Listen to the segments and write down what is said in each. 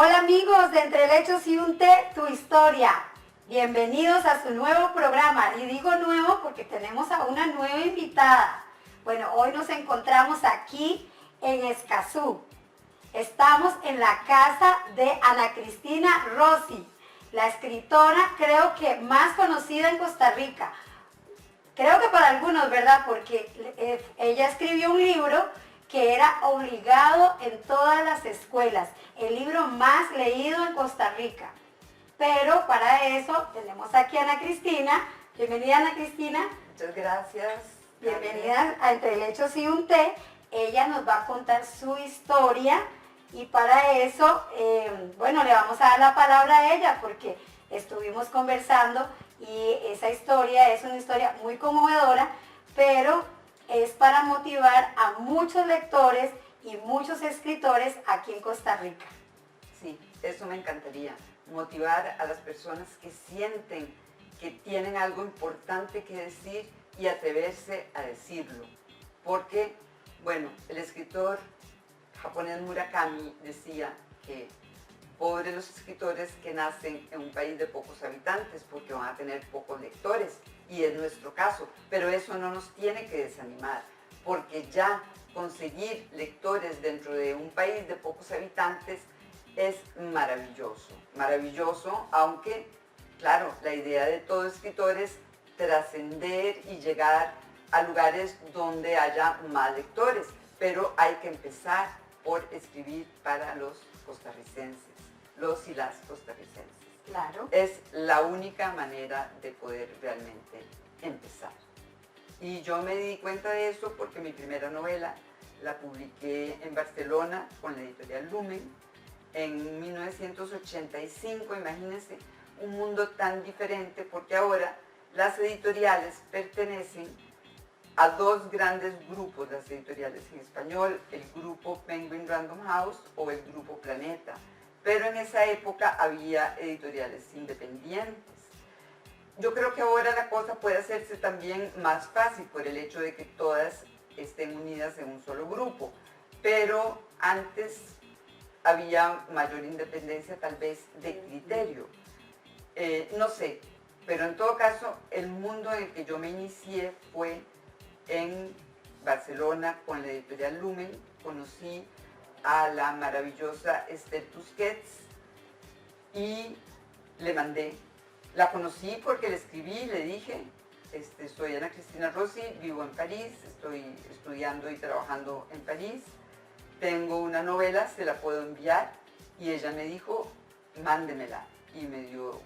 Hola amigos de Entre Lechos y un Té, tu historia. Bienvenidos a su nuevo programa. Y digo nuevo porque tenemos a una nueva invitada. Bueno, hoy nos encontramos aquí en Escazú. Estamos en la casa de Ana Cristina Rossi, la escritora creo que más conocida en Costa Rica. Creo que para algunos, ¿verdad? Porque ella escribió un libro que era obligado en todas las escuelas, el libro más leído en Costa Rica. Pero para eso tenemos aquí a Ana Cristina. Bienvenida, Ana Cristina. Muchas gracias. Bienvenida a Entre Lechos y un Té. Ella nos va a contar su historia y para eso, bueno, le vamos a dar la palabra a ella porque estuvimos conversando y esa historia es una historia muy conmovedora, pero es para motivar a muchos lectores y muchos escritores aquí en Costa Rica. Sí, eso me encantaría, motivar a las personas que sienten que tienen algo importante que decir y atreverse a decirlo. Porque, bueno, el escritor japonés Murakami decía que pobres los escritores que nacen en un país de pocos habitantes porque van a tener pocos lectores, y es nuestro caso, pero eso no nos tiene que desanimar, porque ya conseguir lectores dentro de un país de pocos habitantes es maravilloso, maravilloso, aunque, claro, la idea de todo escritor es trascender y llegar a lugares donde haya más lectores, pero hay que empezar por escribir para los costarricenses, los y las costarricenses. Claro. Es la única manera de poder realmente empezar. Y yo me di cuenta de eso porque mi primera novela la publiqué en Barcelona con la editorial Lumen en 1985, imagínense, un mundo tan diferente porque ahora las editoriales pertenecen a dos grandes grupos, las editoriales en español, el grupo Penguin Random House o el grupo Planeta. Pero en esa época había editoriales independientes. Yo creo que ahora la cosa puede hacerse también más fácil por el hecho de que todas estén unidas en un solo grupo, pero antes había mayor independencia tal vez de criterio. No sé, pero en todo caso el mundo en el que yo me inicié fue en Barcelona con la editorial Lumen. Conocí a la maravillosa Esther Tusquets y le mandé. La conocí porque le escribí y le dije, soy Ana Cristina Rossi, vivo en París, estoy estudiando y trabajando en París, tengo una novela, se la puedo enviar, y ella me dijo, mándemela, y me dio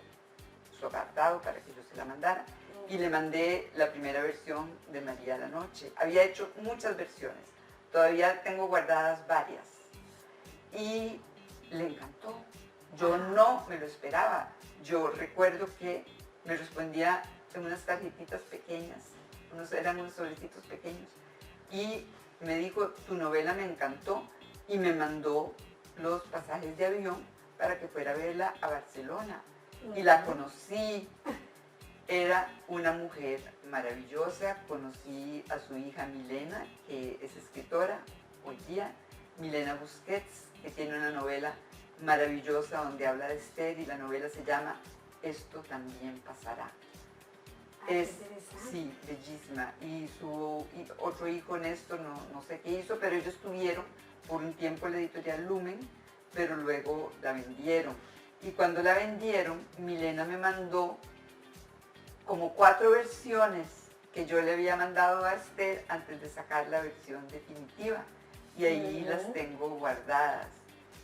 su apartado para que yo se la mandara, y le mandé la primera versión de María la Noche. Había hecho muchas versiones, todavía tengo guardadas varias, y le encantó. Yo no me lo esperaba. Yo recuerdo que me respondía en unas tarjetitas pequeñas, eran unos sobrecitos pequeños, y me dijo, tu novela me encantó, y me mandó los pasajes de avión para que fuera a verla a Barcelona. Y la conocí, era una mujer maravillosa. Conocí a su hija Milena, que es escritora hoy día, Milena Busquets, que tiene una novela maravillosa donde habla de Esther, y la novela se llama Esto también pasará. Es, sí, bellísima. Y su otro hijo, Néstor, no sé qué hizo, pero ellos tuvieron por un tiempo la editorial Lumen, pero luego la vendieron. Y cuando la vendieron, Milena me mandó como 4 versiones que yo le había mandado a Esther antes de sacar la versión definitiva. Y ahí las tengo guardadas.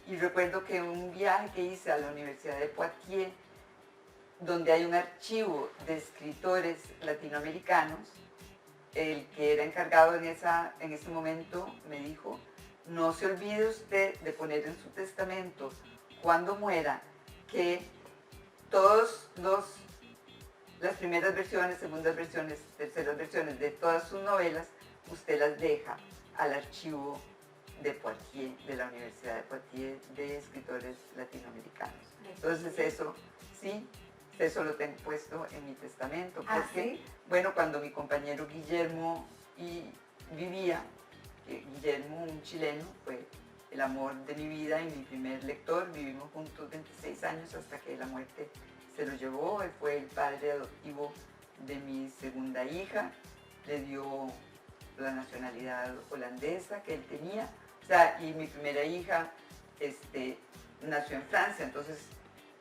Y recuerdo que un viaje que hice a la Universidad de Poitiers, donde hay un archivo de escritores latinoamericanos, el que era encargado en ese momento me dijo, no se olvide usted de poner en su testamento, cuando muera, que todas las primeras versiones, segundas versiones, terceras versiones de todas sus novelas, usted las deja al archivo de Poitiers, de la Universidad de Poitiers, de escritores latinoamericanos. Entonces eso, sí, eso lo tengo puesto en mi testamento, porque, bueno, cuando mi compañero Guillermo vivía, Guillermo, un chileno, fue el amor de mi vida y mi primer lector. Vivimos juntos 26 años hasta que la muerte se lo llevó. Él fue el padre adoptivo de mi segunda hija, le dio la nacionalidad holandesa que él tenía, o sea, y mi primera hija nació en Francia, entonces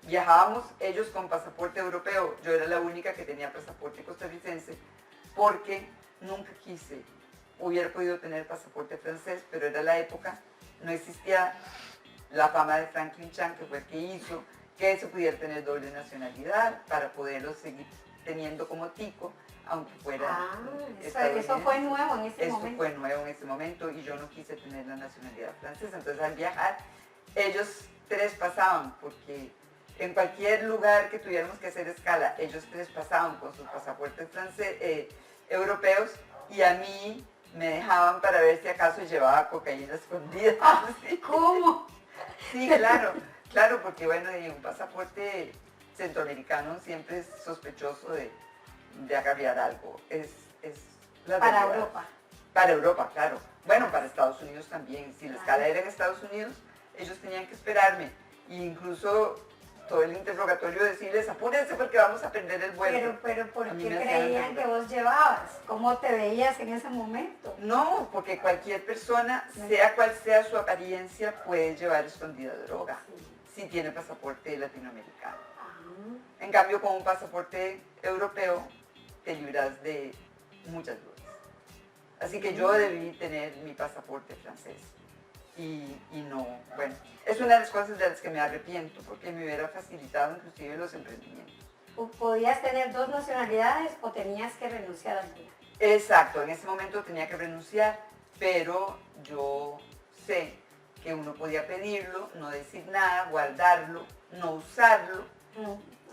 viajábamos ellos con pasaporte europeo, yo era la única que tenía pasaporte costarricense, porque nunca quise, hubiera podido tener pasaporte francés, pero era la época, no existía la fama de Franklin Chan, que fue el que hizo que se pudiera tener doble nacionalidad para poderlo seguir teniendo como tico, aunque fuera eso fue nuevo en ese momento. Eso fue nuevo en ese momento y yo no quise tener la nacionalidad francesa. Entonces al viajar, ellos tres pasaban, porque en cualquier lugar que tuviéramos que hacer escala, ellos tres pasaban con sus pasaportes europeos y a mí me dejaban para ver si acaso llevaba cocaína escondida. ¿Cómo? Sí, claro, porque bueno, un pasaporte centroamericano siempre es sospechoso de agarrar algo. Es la para realidad. Europa. Para Europa, claro. Bueno, para Estados Unidos también. Si la escala era en Estados Unidos, ellos tenían que esperarme. E incluso todo el interrogatorio decirles, apúrense porque vamos a perder el vuelo. Pero ¿por qué creían que vos llevabas? ¿Cómo te veías en ese momento? No, porque cualquier persona, sea cual sea su apariencia, puede llevar escondida droga, si tiene pasaporte latinoamericano. En cambio, con un pasaporte europeo, te libras de muchas dudas. Así que yo debí tener mi pasaporte francés. Y no, bueno, es una de las cosas de las que me arrepiento, porque me hubiera facilitado inclusive los emprendimientos. ¿Podías tener dos nacionalidades o tenías que renunciar a alguna? Exacto, en ese momento tenía que renunciar, pero yo sé que uno podía pedirlo, no decir nada, guardarlo, no usarlo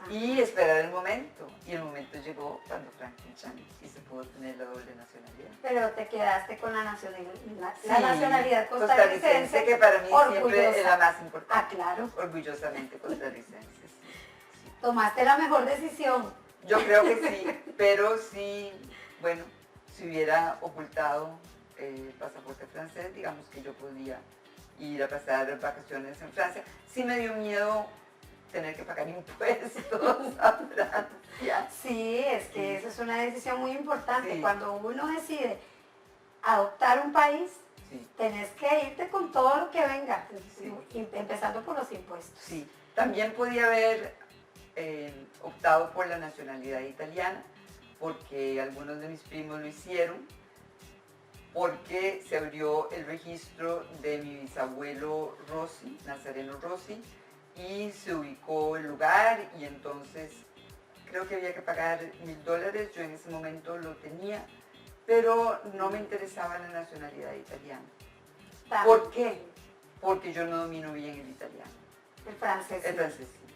y esperar el momento. Y el momento llegó cuando Franklin Chan y se pudo tener la doble nacionalidad. Pero te quedaste con la nacionalidad, Sí, la nacionalidad costarricense, que para mí orgullosa. siempre es la más importante. Claro. Orgullosamente costarricense. Sí. Tomaste la mejor decisión. Yo creo que sí, pero sí, bueno, si hubiera ocultado el pasaporte francés, digamos que yo podía ir a pasar vacaciones en Francia. Sí me dio miedo tener que pagar impuestos a Francia. Sí, es que esa es una decisión muy importante. Sí. Cuando uno decide adoptar un país, tenés que irte con todo lo que venga, empezando por los impuestos. Sí, también podía haber optado por la nacionalidad italiana, porque algunos de mis primos lo hicieron, porque se abrió el registro de mi bisabuelo Rossi, Nazareno Rossi, y se ubicó el lugar y entonces creo que había que pagar $1000, yo en ese momento lo tenía, pero no me interesaba la nacionalidad italiana. ¿Por qué? Porque yo no domino bien el italiano. El francés. El francés, sí.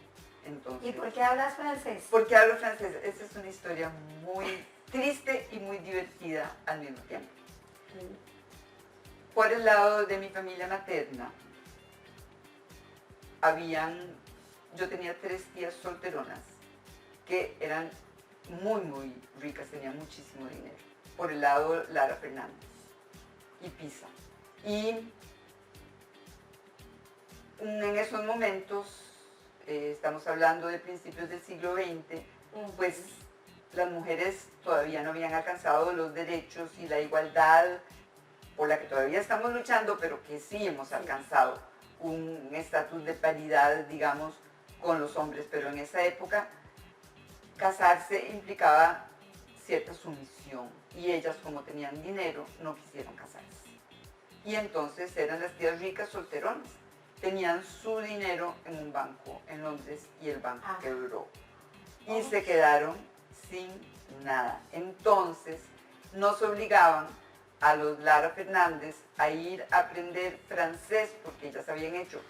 Entonces, ¿y por qué hablas francés? Porque hablo francés. Esta es una historia muy triste y muy divertida al mismo tiempo. Por el lado de mi familia materna, yo tenía 3 tías solteronas que eran muy ricas, tenían muchísimo dinero. Por el lado Lara Fernández y Pisa. Y en esos momentos, estamos hablando de principios del siglo XX, pues las mujeres todavía no habían alcanzado los derechos y la igualdad por la que todavía estamos luchando, pero que sí hemos alcanzado un estatus de paridad, digamos, con los hombres. Pero en esa época, casarse implicaba cierta sumisión y ellas, como tenían dinero, no quisieron casarse. Y entonces eran las tías ricas solteronas. Tenían su dinero en un banco en Londres y el banco quebró. Y se quedaron sin nada. Entonces nos obligaban a los Lara Fernández a ir a aprender francés porque ellas habían hecho,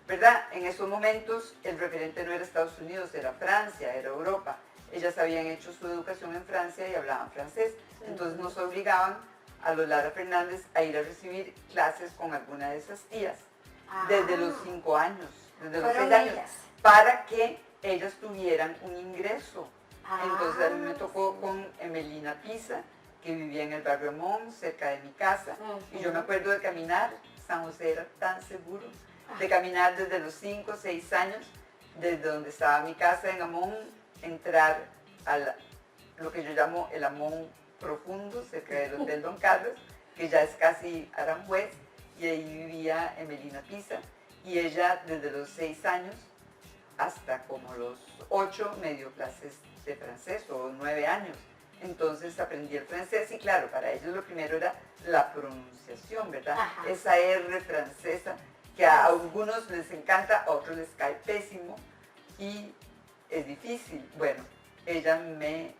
¿verdad? En esos momentos el referente no era Estados Unidos, era Francia, era Europa. Ellas habían hecho su educación en Francia y hablaban francés. Entonces nos obligaban a los Lara Fernández a ir a recibir clases con alguna de esas tías. Desde los 5 años, desde los 6 años, para que ellas tuvieran un ingreso. Entonces a mí me tocó con Emelina Pisa, que vivía en el barrio Mons, cerca de mi casa, y yo me acuerdo de caminar San José era tan seguro de caminar desde los 5 o 6 años, desde donde estaba mi casa en Amón, entrar a lo que yo llamo el Amón profundo, cerca del Hotel Don Carlos, que ya es casi Aranjuez, y ahí vivía Emelina Pisa, y ella desde los 6 años hasta como los 8 me dio clases de francés, o 9 años. Entonces aprendí el francés y claro, para ellos lo primero era la pronunciación, ¿verdad? Ajá. Esa R francesa que a algunos les encanta, a otros les cae pésimo y es difícil. Bueno, ella me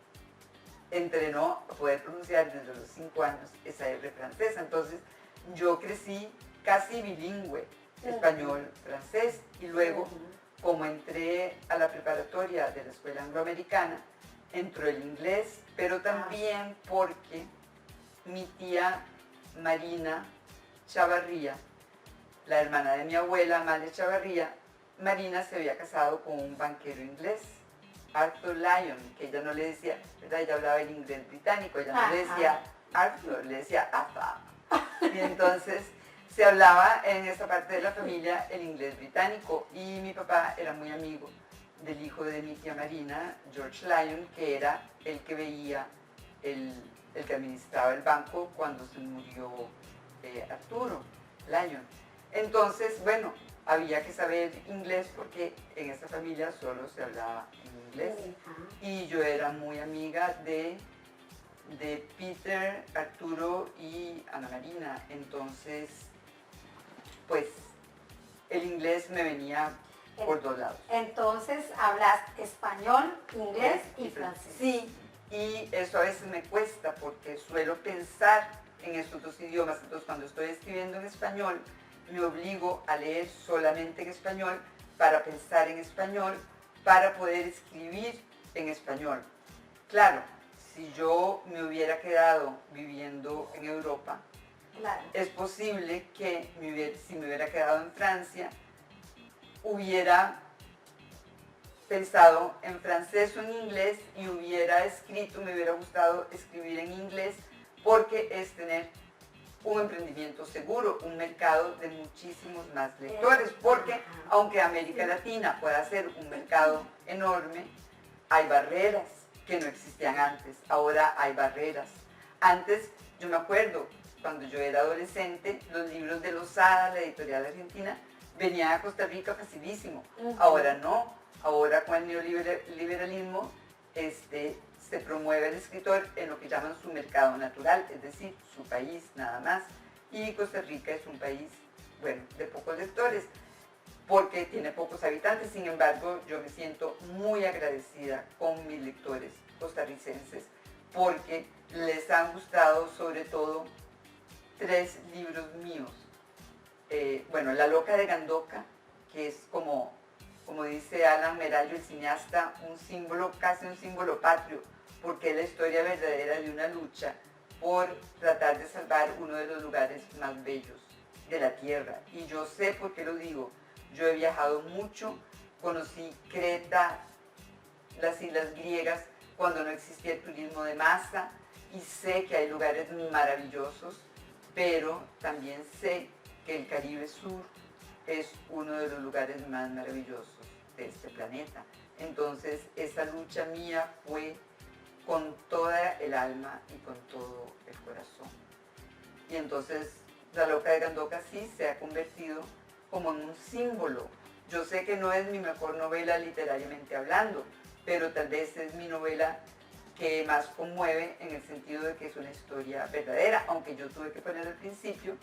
entrenó a poder pronunciar desde los 5 años esa R francesa. Entonces yo crecí casi bilingüe, español-francés, y luego, como entré a la preparatoria de la escuela angloamericana, entró el inglés, pero también porque mi tía Marina Chavarría, la hermana de mi abuela, Amalia Chavarría, Marina se había casado con un banquero inglés, Arthur Lyon, que ella no le decía, ¿verdad? Ella hablaba el inglés británico, ella no le decía Arthur, le decía Arthur. Y entonces se hablaba en esa parte de la familia el inglés británico, y mi papá era muy amigo del hijo de mi tía Marina, George Lyon, que era el que veía, el que administraba el banco cuando se murió Arturo Lyon. Entonces, bueno, había que saber inglés porque en esta familia solo se hablaba en inglés. Y yo era muy amiga de Peter, Arturo y Ana Marina. Entonces, pues, el inglés me venía por 2 lados. Entonces hablas español, inglés y francés. Sí, y eso a veces me cuesta porque suelo pensar en estos 2 idiomas. Entonces cuando estoy escribiendo en español, me obligo a leer solamente en español para pensar en español, para poder escribir en español. Claro, si yo me hubiera quedado viviendo en Europa, es posible que si me hubiera quedado en Francia, hubiera pensado en francés o en inglés y hubiera escrito, me hubiera gustado escribir en inglés, porque es tener un emprendimiento seguro, un mercado de muchísimos más lectores, porque aunque América Latina pueda ser un mercado enorme, hay barreras que no existían antes, ahora hay barreras. Antes, yo me acuerdo, cuando yo era adolescente, los libros de Losada, la editorial argentina, venían a Costa Rica facilísimo. Ahora no, ahora con el neoliberalismo se promueve el escritor en lo que llaman su mercado natural, es decir, su país nada más. Y Costa Rica es un país, bueno, de pocos lectores, porque tiene pocos habitantes. Sin embargo, yo me siento muy agradecida con mis lectores costarricenses, porque les han gustado sobre todo 3 libros míos. Bueno, La loca de Gandoca, que es como dice Alan Merallo, el cineasta, un símbolo, casi un símbolo patrio, porque es la historia verdadera de una lucha por tratar de salvar uno de los lugares más bellos de la tierra. Y yo sé por qué lo digo, yo he viajado mucho, conocí Creta, las islas griegas, cuando no existía el turismo de masa, y sé que hay lugares maravillosos, pero también sé que el Caribe Sur es uno de los lugares más maravillosos de este planeta. Entonces, esa lucha mía fue con toda el alma y con todo el corazón. Y entonces, La loca de Gandoca sí se ha convertido como en un símbolo. Yo sé que no es mi mejor novela literariamente hablando, pero tal vez es mi novela que más conmueve en el sentido de que es una historia verdadera, aunque yo tuve que poner al principio,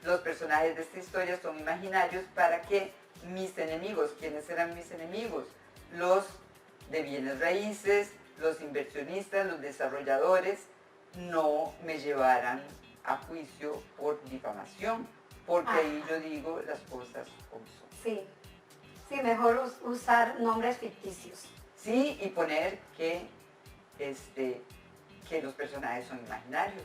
los personajes de esta historia son imaginarios para que mis enemigos, ¿quiénes eran mis enemigos? Los de bienes raíces, los inversionistas, los desarrolladores, no me llevaran a juicio por difamación, porque ahí yo digo las cosas como son. Sí, mejor usar nombres ficticios. Sí, y poner que los personajes son imaginarios,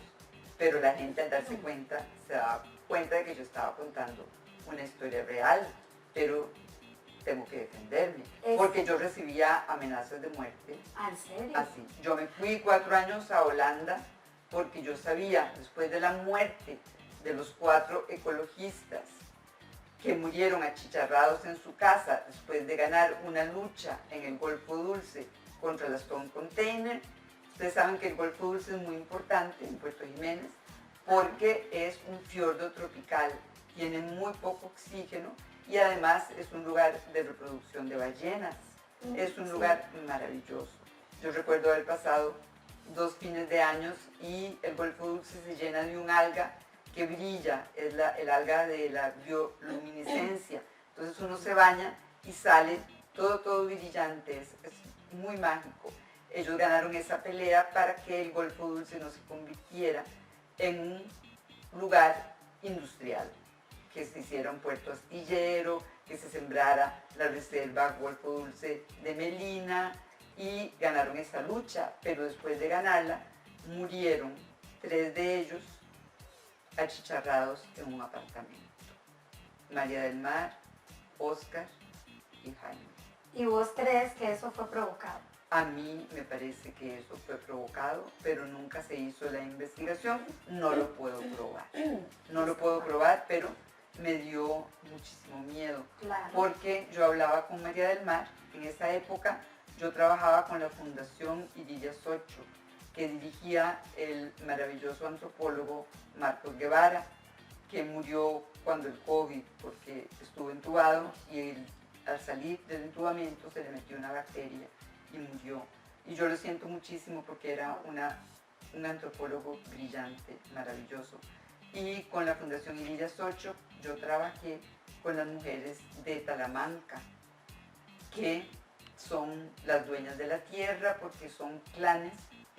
pero la gente al darse cuenta, se da cuenta de que yo estaba contando una historia real, pero tengo que defenderme, porque yo recibía amenazas de muerte. ¿En serio? Así, yo me fui 4 años a Holanda, porque yo sabía, después de la muerte de los 4 ecologistas que murieron achicharrados en su casa después de ganar una lucha en el Golfo Dulce contra las Stone Container. Ustedes saben que el Golfo Dulce es muy importante en Puerto Jiménez porque es un fiordo tropical, tiene muy poco oxígeno y además es un lugar de reproducción de ballenas. Es un lugar maravilloso. Yo recuerdo haber pasado 2 fines de años y el Golfo Dulce se llena de un alga que brilla, es el alga de la bioluminiscencia. Entonces uno se baña y sale todo brillante, es muy mágico. Ellos ganaron esa pelea para que el Golfo Dulce no se convirtiera en un lugar industrial, que se hiciera un puerto astillero, que se sembrara la reserva Golfo Dulce de Melina, y ganaron esa lucha, pero después de ganarla murieron 3 de ellos achicharrados en un apartamento. María del Mar, Oscar y Jaime. ¿Y vos crees que eso fue provocado? A mí me parece que eso fue provocado, pero nunca se hizo la investigación, no lo puedo probar. No lo puedo probar, pero me dio muchísimo miedo. Claro. Porque yo hablaba con María del Mar, en esa época yo trabajaba con la Fundación Irilla Socho, que dirigía el maravilloso antropólogo Marcos Guevara, que murió cuando el COVID, porque estuvo entubado y al salir del entubamiento se le metió una bacteria y murió. Y yo lo siento muchísimo porque era un antropólogo brillante, maravilloso. Y con la Fundación Irilla Socho yo trabajé con las mujeres de Talamanca, que son las dueñas de la tierra porque son clanes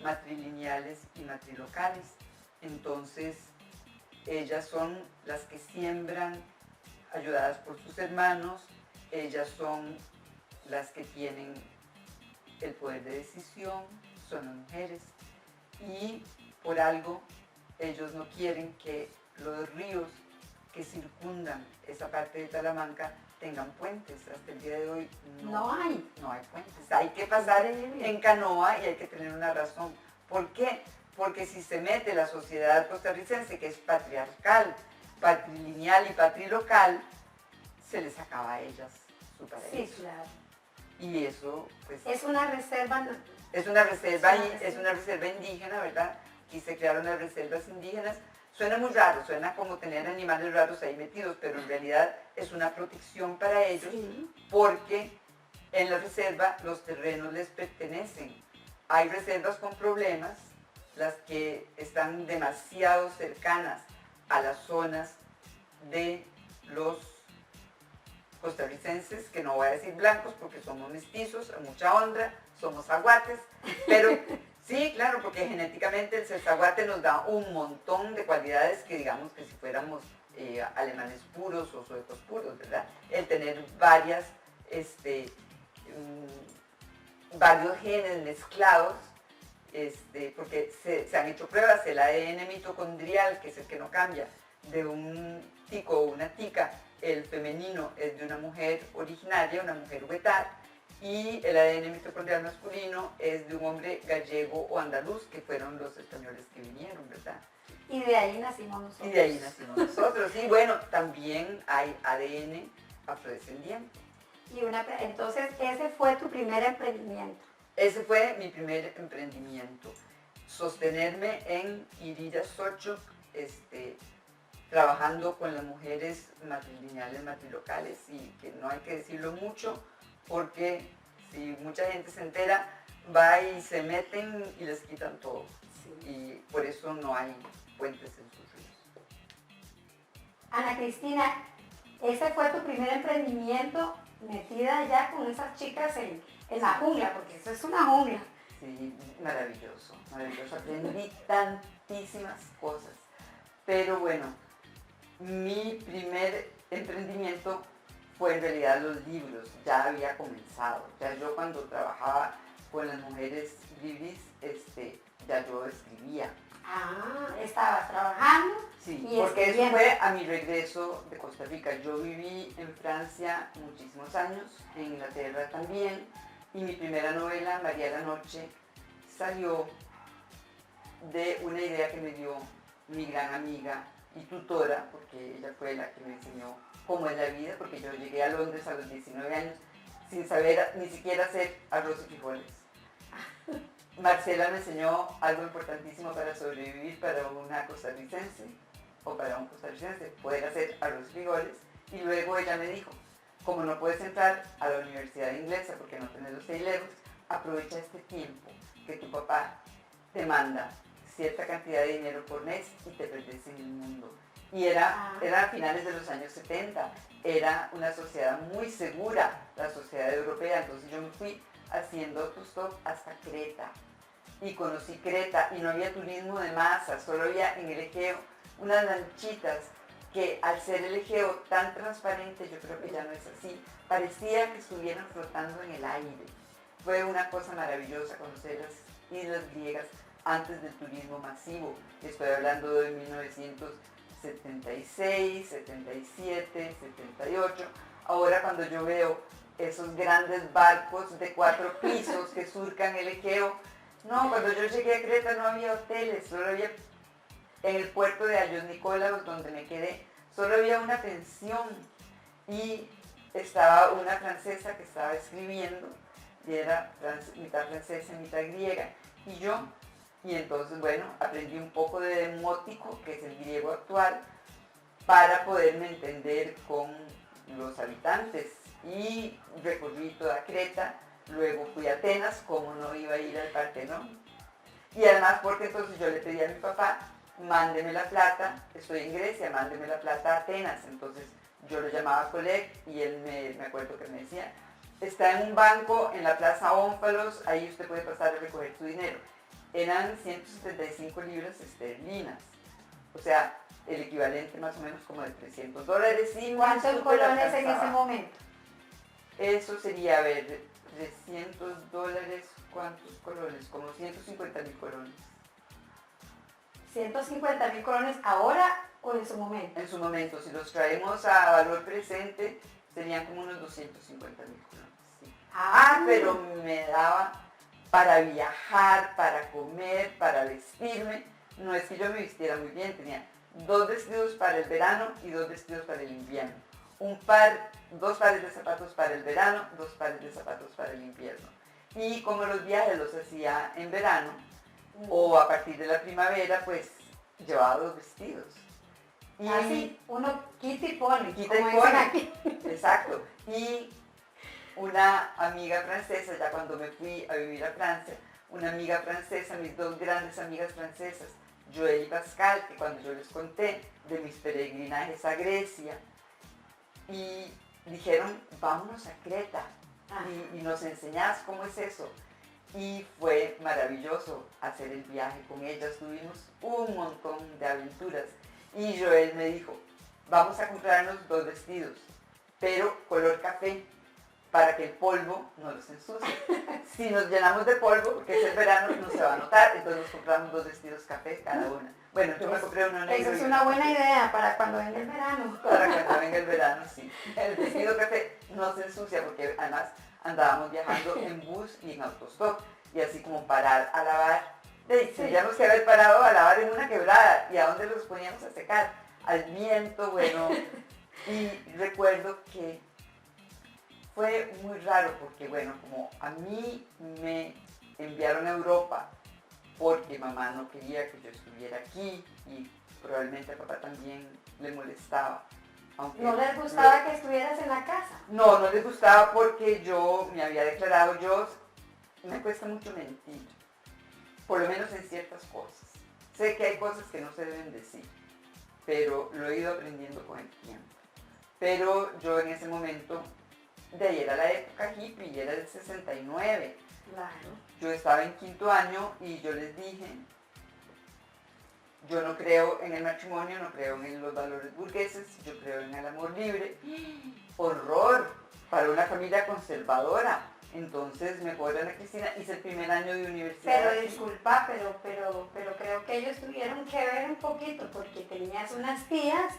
matrilineales y matrilocales. Entonces, ellas son las que siembran, ayudadas por sus hermanos, ellas son las que tienen el poder de decisión, son las mujeres, y por algo ellos no quieren que los ríos que circundan esa parte de Talamanca tengan puentes. Hasta el día de hoy no hay puentes. Hay que pasar en canoa y hay que tener una razón. ¿Por qué? Porque si se mete la sociedad costarricense, que es patriarcal, patrilineal y patrilocal, se les acaba a ellas su paraíso. Sí, claro. Y eso, pues... Es una reserva... Es una reserva indígena, ¿verdad? Aquí se crearon las reservas indígenas. Suena muy raro, suena como tener animales raros ahí metidos, pero en realidad es una protección para ellos, sí, porque en la reserva los terrenos les pertenecen. Hay reservas con problemas, las que están demasiado cercanas a las zonas de los costarricenses, que no voy a decir blancos porque somos mestizos, a mucha honra, somos aguates, pero sí, claro, porque genéticamente el celsaguate nos da un montón de cualidades que digamos que si fuéramos alemanes puros o suecos puros, ¿verdad? El tener varios genes mezclados, porque se han hecho pruebas, el ADN mitocondrial, que es el que no cambia, de un tico o una tica, el femenino es de una mujer originaria, una mujer huetar, y el ADN mitocondrial masculino es de un hombre gallego o andaluz, que fueron los españoles que vinieron, ¿verdad? Y de ahí nacimos nosotros. Y de ahí nacimos nosotros. Y bueno, también hay ADN afrodescendiente. Entonces, ese fue tu primer emprendimiento. Ese fue mi primer emprendimiento. Sostenerme en Irilla Xochitl, trabajando con las mujeres matrilineales, matrilocales, y que no hay que decirlo mucho, porque si mucha gente se entera, va y se meten y les quitan todo. Sí. Y por eso no hay puentes en sus ríos. Ana Cristina, ese fue tu primer emprendimiento, metida ya con esas chicas en la jungla, porque eso es una jungla. Sí, maravilloso, maravilloso. Aprendí tantísimas cosas. Pero bueno, mi primer emprendimiento fue en realidad los libros. Ya había comenzado. Ya yo cuando trabajaba con las mujeres bibis, ya yo escribía. Ah, estabas trabajando. Sí, porque eso fue a mi regreso de Costa Rica. Yo viví en Francia muchísimos años, en Inglaterra también, y mi primera novela, María de la Noche, salió de una idea que me dio mi gran amiga y tutora, porque ella fue la que me enseñó cómo es la vida, porque yo llegué a Londres a los 19 años sin saber ni siquiera hacer arroz y frijoles. Marcela me enseñó algo importantísimo para sobrevivir para una costarricense, o para un costarricense, poder hacer arroz y frijoles, y luego ella me dijo, como no puedes entrar a la universidad inglesa porque no tienes los 6 euros, aprovecha este tiempo que tu papá te manda cierta cantidad de dinero por mes y te perdes en el mundo. Y era a finales de los años 70, era una sociedad muy segura, la sociedad europea, entonces yo me fui haciendo autostop hasta Creta y conocí Creta y no había turismo de masa, solo había en el Egeo unas lanchitas que al ser el Egeo tan transparente, yo creo que ya no es así, parecía que estuvieran flotando en el aire. Fue una cosa maravillosa conocer las islas griegas antes del turismo masivo. Estoy hablando de 1976, 77, 78. Ahora cuando yo veo esos grandes barcos de 4 pisos que surcan el Egeo, no, cuando yo llegué a Creta no había hoteles, solo había en el puerto de Ayos Nikolaos, donde me quedé, solo había una pensión y estaba una francesa que estaba escribiendo, y era mitad francesa y mitad griega, y entonces, bueno, aprendí un poco de demótico, que es el griego actual, para poderme entender con los habitantes, y recorrí toda Creta, luego fui a Atenas, como no iba a ir al Partenón, y además porque entonces yo le pedí a mi papá, mándeme la plata, estoy en Grecia, mándeme la plata a Atenas. Entonces yo lo llamaba Coleg y él me acuerdo que me decía, está en un banco en la Plaza Ónfalos, ahí usted puede pasar a recoger su dinero. Eran 175 libras esterlinas, o sea, el equivalente más o menos como de $300. ¿Y cuántos colones en ese momento? Eso sería, a ver, $300, ¿cuántos colones? Como 150.000 colones. 150.000 colones ahora o en su momento. En su momento, si los traemos a valor presente, serían como unos 250.000 colones. Sí. Pero me daba para viajar, para comer, para vestirme. No es que yo me vistiera muy bien, tenía 2 vestidos para el verano y 2 vestidos para el invierno. 2 pares de zapatos para el verano, 2 pares de zapatos para el invierno. Y como los viajes los hacía en verano, o a partir de la primavera, pues llevaba 2 vestidos. Y así, uno quita y pone. Quita y pone. Aquí. Exacto. Y una amiga francesa, ya cuando me fui a vivir a Francia, una amiga francesa, mis 2 grandes amigas francesas, Joël y Pascal, que cuando yo les conté de mis peregrinajes a Grecia, y dijeron, vámonos a Creta, y nos enseñás cómo es eso. Y fue maravilloso hacer el viaje con ellas, tuvimos un montón de aventuras. Y Joel me dijo, vamos a comprarnos 2 vestidos, pero color café, para que el polvo no los ensucie. Si nos llenamos de polvo, porque es el verano, no se va a notar, entonces nos compramos 2 vestidos café cada una. Bueno, yo me compré uno negro. Eso es una buena idea para cuando venga el verano. Para cuando venga el verano, sí. El vestido café no se ensucia, porque además andábamos viajando en bus y en autostop, y así como parar a lavar. Tendríamos que haber parado a lavar en una quebrada, y a dónde los poníamos a secar, al viento, bueno. Y recuerdo que fue muy raro, porque bueno, como a mí me enviaron a Europa, porque mamá no quería que yo estuviera aquí, y probablemente a papá también le molestaba. ¿No les gustaba que estuvieras en la casa? No, no les gustaba porque yo me había declarado, me cuesta mucho mentir, por lo menos en ciertas cosas. Sé que hay cosas que no se deben decir, pero lo he ido aprendiendo con el tiempo. Pero yo en ese momento, de ahí era la época hippie, y era del 69. Claro. Yo estaba en 5º año y yo les dije, yo no creo en el matrimonio, no creo en los valores burgueses, yo creo en el amor libre. ¡Horror! Para una familia conservadora. Entonces mejor Ana Cristina, hice el primer año de universidad. Pero disculpa, pero creo que ellos tuvieron que ver un poquito, porque tenías unas tías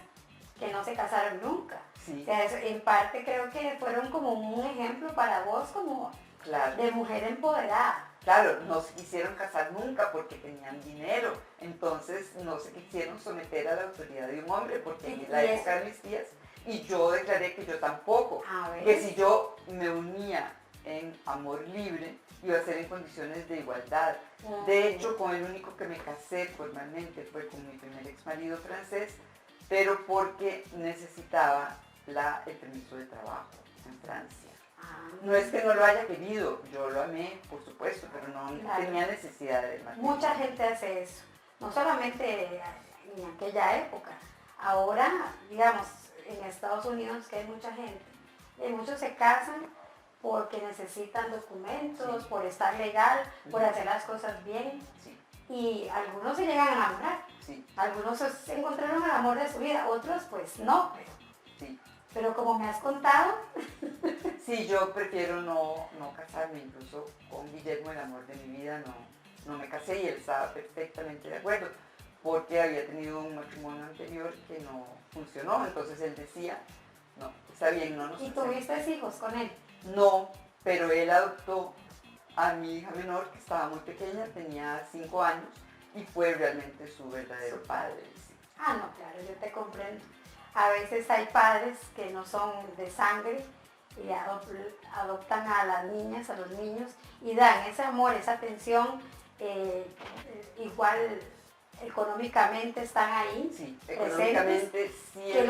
que no se casaron nunca. Sí. O sea, eso, en parte creo que fueron como un ejemplo para vos como claro. de mujer empoderada. claro, no se quisieron casar nunca porque tenían dinero, entonces no se quisieron someter a la autoridad de un hombre, porque en la época de mis tías, y yo declaré que yo tampoco, que si yo me unía en amor libre, iba a ser en condiciones de igualdad. De hecho, con el único que me casé formalmente fue con mi primer ex marido francés, pero porque necesitaba el permiso de trabajo en Francia. No es que no lo haya querido, yo lo amé, por supuesto, pero no tenía necesidad de matrimonio. Mucha gente hace eso, no solamente en aquella época. Ahora, digamos, en Estados Unidos, que hay mucha gente, muchos se casan porque necesitan documentos, por estar legal, por hacer las cosas bien. Y algunos se llegan a enamorar. Algunos encontraron el amor de su vida, otros pues no, pero como me has contado. Sí, yo prefiero no casarme, incluso con Guillermo, el amor de mi vida, no me casé y él estaba perfectamente de acuerdo, porque había tenido un matrimonio anterior que no funcionó, entonces él decía, no, está bien, no nos ¿Y casemos. tuviste hijos con él? No, pero él adoptó a mi hija menor, que estaba muy pequeña, tenía 5 años, y fue realmente su verdadero padre. Sí. Ah, no, claro, yo te comprendo. A veces hay padres que no son de sangre y adoptan a las niñas, a los niños, y dan ese amor, esa atención, igual económicamente están ahí. Sí, económicamente siempre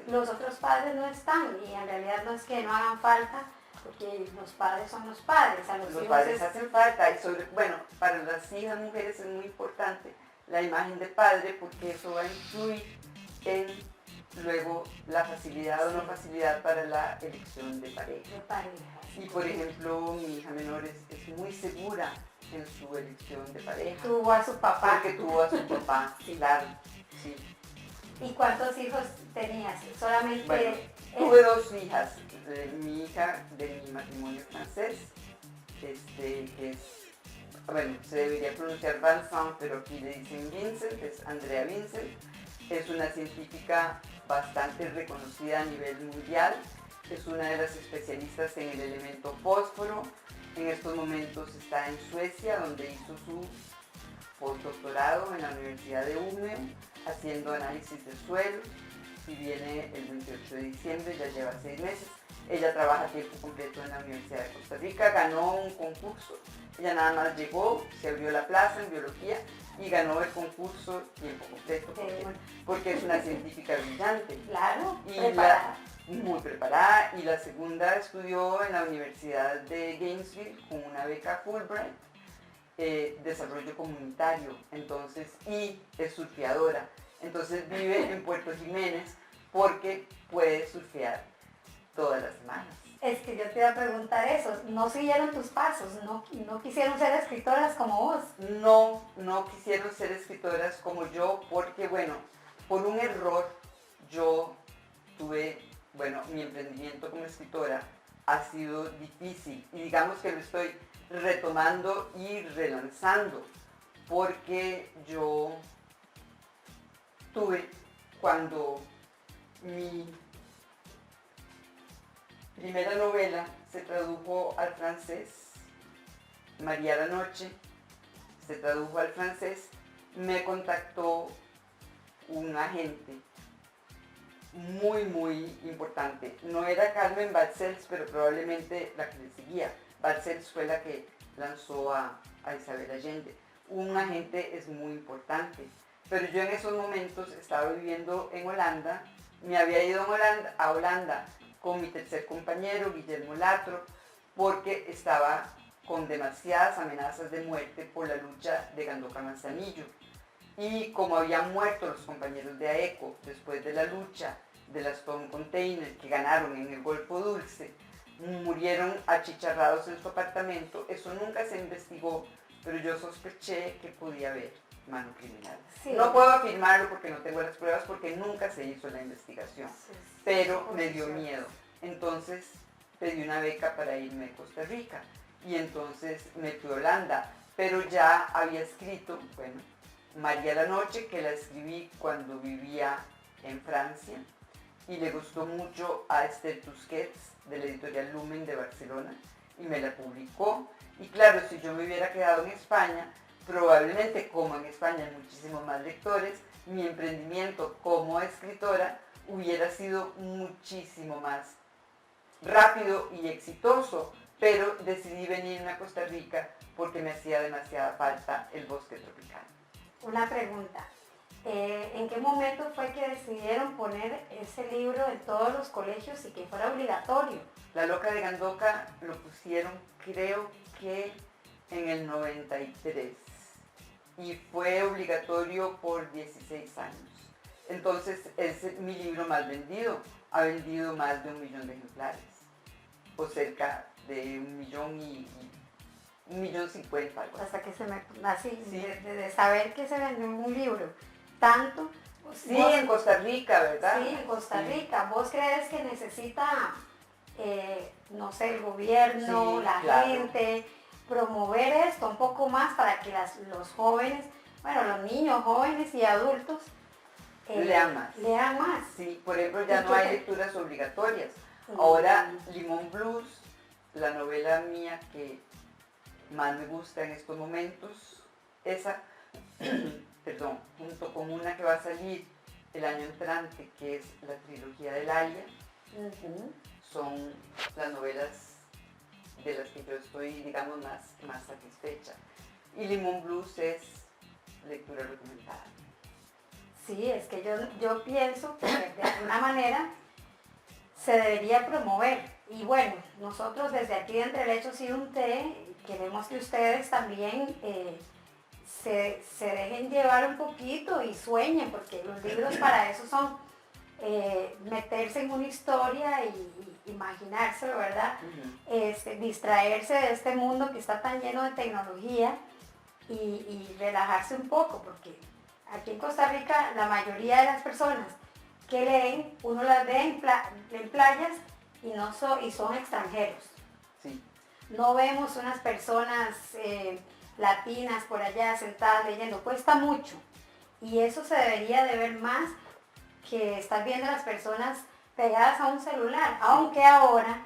los otros padres no están, y en realidad no es que no hagan falta, porque los padres son los padres. A los padres hacen falta, y bueno, para las hijas mujeres es muy importante la imagen de padre, porque eso va a influir en luego la facilidad o no facilidad para la elección de pareja. Y por ejemplo, mi hija menor es muy segura en su elección de pareja. Tuvo a su papá. Porque tuvo a su papá, claro. Sí. ¿Y cuántos hijos tenías? Solamente... Bueno, tuve 2 hijas. Mi hija de mi matrimonio francés, que es, bueno, se debería pronunciar Vincent, pero aquí le dicen Vincent, es Andrea Vincent. Es una científica bastante reconocida a nivel mundial, es una de las especialistas en el elemento fósforo. En estos momentos está en Suecia, donde hizo su postdoctorado en la Universidad de Umeå, haciendo análisis de suelo, y viene el 28 de diciembre, ya lleva 6 meses. Ella trabaja a tiempo completo en la Universidad de Costa Rica, ganó un concurso, ella nada más llegó, se abrió la plaza en biología y ganó el concurso tiempo completo, porque es una científica brillante. Claro, preparada. Muy preparada, y la segunda estudió en la Universidad de Gainesville con una beca Fulbright, desarrollo comunitario, entonces, y es surfeadora. Entonces vive en Puerto Jiménez porque puede surfear todas las semanas. Es que yo te iba a preguntar eso, ¿no siguieron tus pasos? ¿No quisieron ser escritoras como vos? No quisieron ser escritoras como yo porque, bueno, por un error yo tuve, bueno, mi emprendimiento como escritora ha sido difícil, y digamos que lo estoy retomando y relanzando, porque yo tuve, cuando mi primera novela se tradujo al francés, María la Noche, se tradujo al francés, me contactó un agente muy importante. No era Carmen Balcells, pero probablemente la que le seguía. Balcells fue la que lanzó a Isabel Allende. Un agente es muy importante, pero yo en esos momentos estaba viviendo en Holanda, me había ido a Holanda con mi tercer compañero, Guillermo Latro, porque estaba con demasiadas amenazas de muerte por la lucha de Gandoca Manzanillo. Y como habían muerto los compañeros de AECO después de la lucha de las Stone Container que ganaron en el Golfo Dulce, murieron achicharrados en su apartamento, eso nunca se investigó, pero yo sospeché que podía haber mano criminal. Sí. No puedo afirmarlo porque no tengo las pruebas, porque nunca se hizo la investigación, pero me dio miedo. Entonces pedí una beca para irme a Costa Rica, y entonces me fui a Holanda, pero ya había escrito, bueno, María la Noche, que la escribí cuando vivía en Francia, y le gustó mucho a Esther Tusquets, de la editorial Lumen de Barcelona, y me la publicó. Y claro, si yo me hubiera quedado en España, probablemente como en España hay muchísimos más lectores, mi emprendimiento como escritora hubiera sido muchísimo más rápido y exitoso, pero decidí venirme a Costa Rica porque me hacía demasiada falta el bosque tropical. Una pregunta. ¿En qué momento fue que decidieron poner ese libro en todos los colegios y que fuera obligatorio? La Loca de Gandoca lo pusieron, creo que en el 93 y fue obligatorio por 16 años. Entonces es mi libro más vendido, ha vendido más de 1 millón de ejemplares, o cerca de 1,50,000, algo así. Hasta que se me... Así, Sí. de saber que se vendió un libro tanto. Sí, en Costa Rica, ¿verdad? Sí, en Costa Sí. Rica. ¿Vos crees que necesita, no sé, el gobierno, Sí, la claro. gente, promover esto un poco más para que los jóvenes, bueno, los niños, jóvenes y adultos Lean más. lean más? Sí, por ejemplo, ya ¿Y no qué hay te- lecturas obligatorias. Mm. Ahora, Limón Blues, la novela mía que más me gusta en estos momentos, esa, perdón, junto con una que va a salir el año entrante, que es la trilogía del Alia, Ujú. son las novelas de las que yo estoy, digamos, más satisfecha. Y Limón Blues es lectura recomendada. Sí, es que yo pienso que de alguna manera se debería promover. Y bueno, nosotros desde aquí de Entre Lechos y un Té queremos que ustedes también se dejen llevar un poquito y sueñen, porque los libros para eso son meterse en una historia y imaginárselo, ¿verdad? Distraerse de este mundo que está tan lleno de tecnología y relajarse un poco, porque aquí en Costa Rica la mayoría de las personas que leen, uno las ve en playas y son extranjeros. Sí. No vemos unas personas latinas por allá sentadas leyendo, cuesta mucho. Y eso se debería de ver más que estar viendo a las personas pegadas a un celular, aunque ahora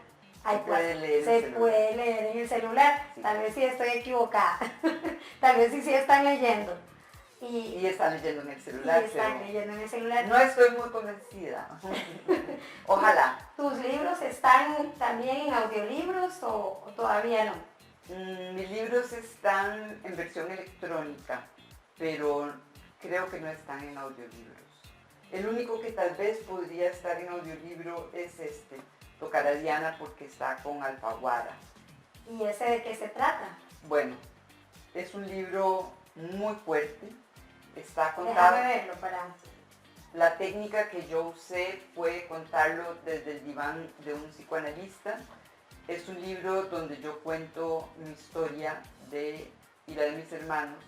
se puede leer en el celular. Sí. Tal vez sí estoy equivocada, tal vez sí están leyendo. Y están leyendo en el Y celular, están pero leyendo en el celular. no estoy muy convencida. Ojalá. ¿Tus libros están también en audiolibros o todavía no? Mis libros están en versión electrónica, pero creo que no están en audiolibros. El único que tal vez podría estar en audiolibro es Tocar a Diana, porque está con Alfaguara. ¿Y ese de qué se trata? Bueno, es un libro muy fuerte, está contado. Déjame verlo para... La técnica que yo usé fue contarlo desde el diván de un psicoanalista. Es un libro donde yo cuento mi historia y la de mis hermanos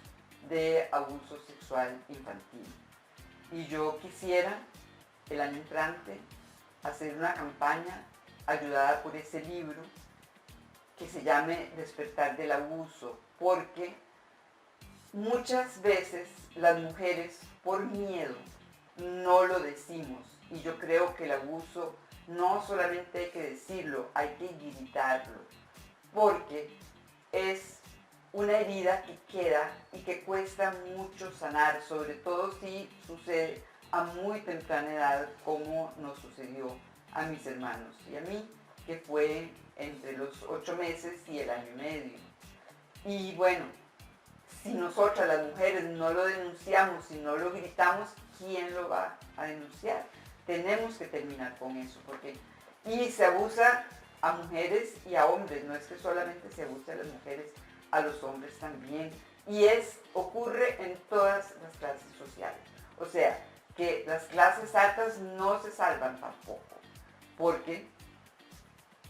de abuso sexual infantil. Y yo quisiera, el año entrante, hacer una campaña ayudada por ese libro que se llame Despertar del Abuso, porque muchas veces las mujeres, por miedo, no lo decimos. Y yo creo que el abuso no solamente hay que decirlo, hay que gritarlo, porque es una herida que queda y que cuesta mucho sanar, sobre todo si sucede a muy temprana edad, como nos sucedió a mis hermanos y a mí, que fue entre los 8 meses y el año y medio. Y bueno, si nosotras las mujeres no lo denunciamos, si no lo gritamos, ¿quién lo va a denunciar? Tenemos que terminar con eso, y se abusa a mujeres y a hombres, no es que solamente se abuse a las mujeres, a los hombres también, y ocurre en todas las clases sociales. O sea, que las clases altas no se salvan tampoco, porque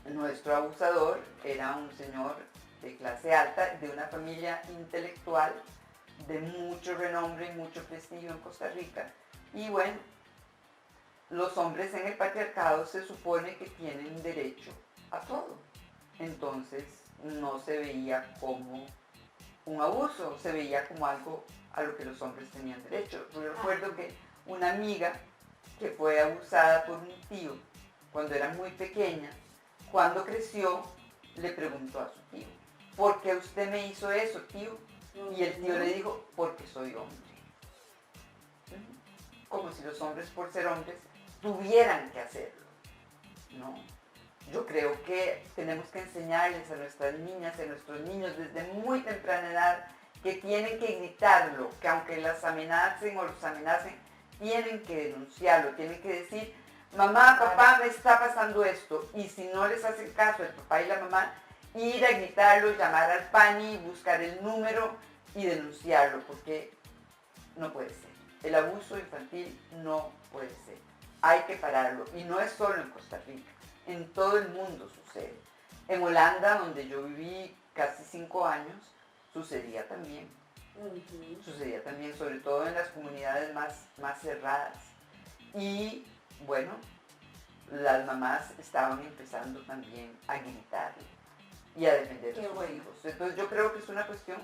nuestro abusador era un señor de clase alta, de una familia intelectual, de mucho renombre y mucho prestigio en Costa Rica. Y bueno, los hombres en el patriarcado se supone que tienen derecho a todo. Entonces no se veía como un abuso, se veía como algo a lo que los hombres tenían derecho. Yo recuerdo que una amiga que fue abusada por un tío cuando era muy pequeña, cuando creció, le preguntó a su tío, ¿por qué usted me hizo eso, tío? Y el tío le dijo, porque soy hombre. Como si los hombres, por ser hombres, tuvieran que hacerlo, ¿no? Yo creo que tenemos que enseñarles a nuestras niñas y a nuestros niños desde muy temprana edad que tienen que gritarlo, que aunque las amenacen o los amenacen, tienen que denunciarlo, tienen que decir, mamá, papá, me está pasando esto. Y si no les hacen caso el papá y la mamá, ir a gritarlo, llamar al PANI, buscar el número y denunciarlo, porque no puede ser. El abuso infantil no puede ser. Hay que pararlo. Y no es solo en Costa Rica, en todo el mundo sucede. En Holanda, donde yo viví casi 5 años, sucedía también. Sucedía también, sobre todo en las comunidades más cerradas. Y bueno, las mamás estaban empezando también a gritar y a defender a sus hijos. Entonces yo creo que es una cuestión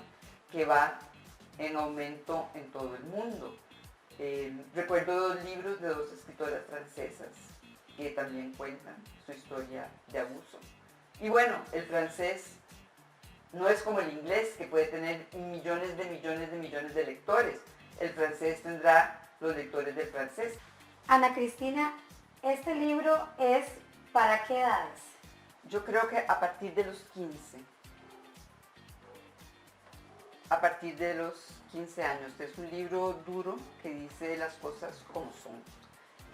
que va en aumento en todo el mundo. Recuerdo 2 libros de 2 escritoras francesas que también cuentan su historia de abuso. Y bueno, el francés no es como el inglés, que puede tener millones de lectores. El francés tendrá los lectores del francés. Ana Cristina, ¿este libro es para qué edades? Yo creo que a partir de los 15. A partir de los 15 años. Es un libro duro que dice las cosas como son.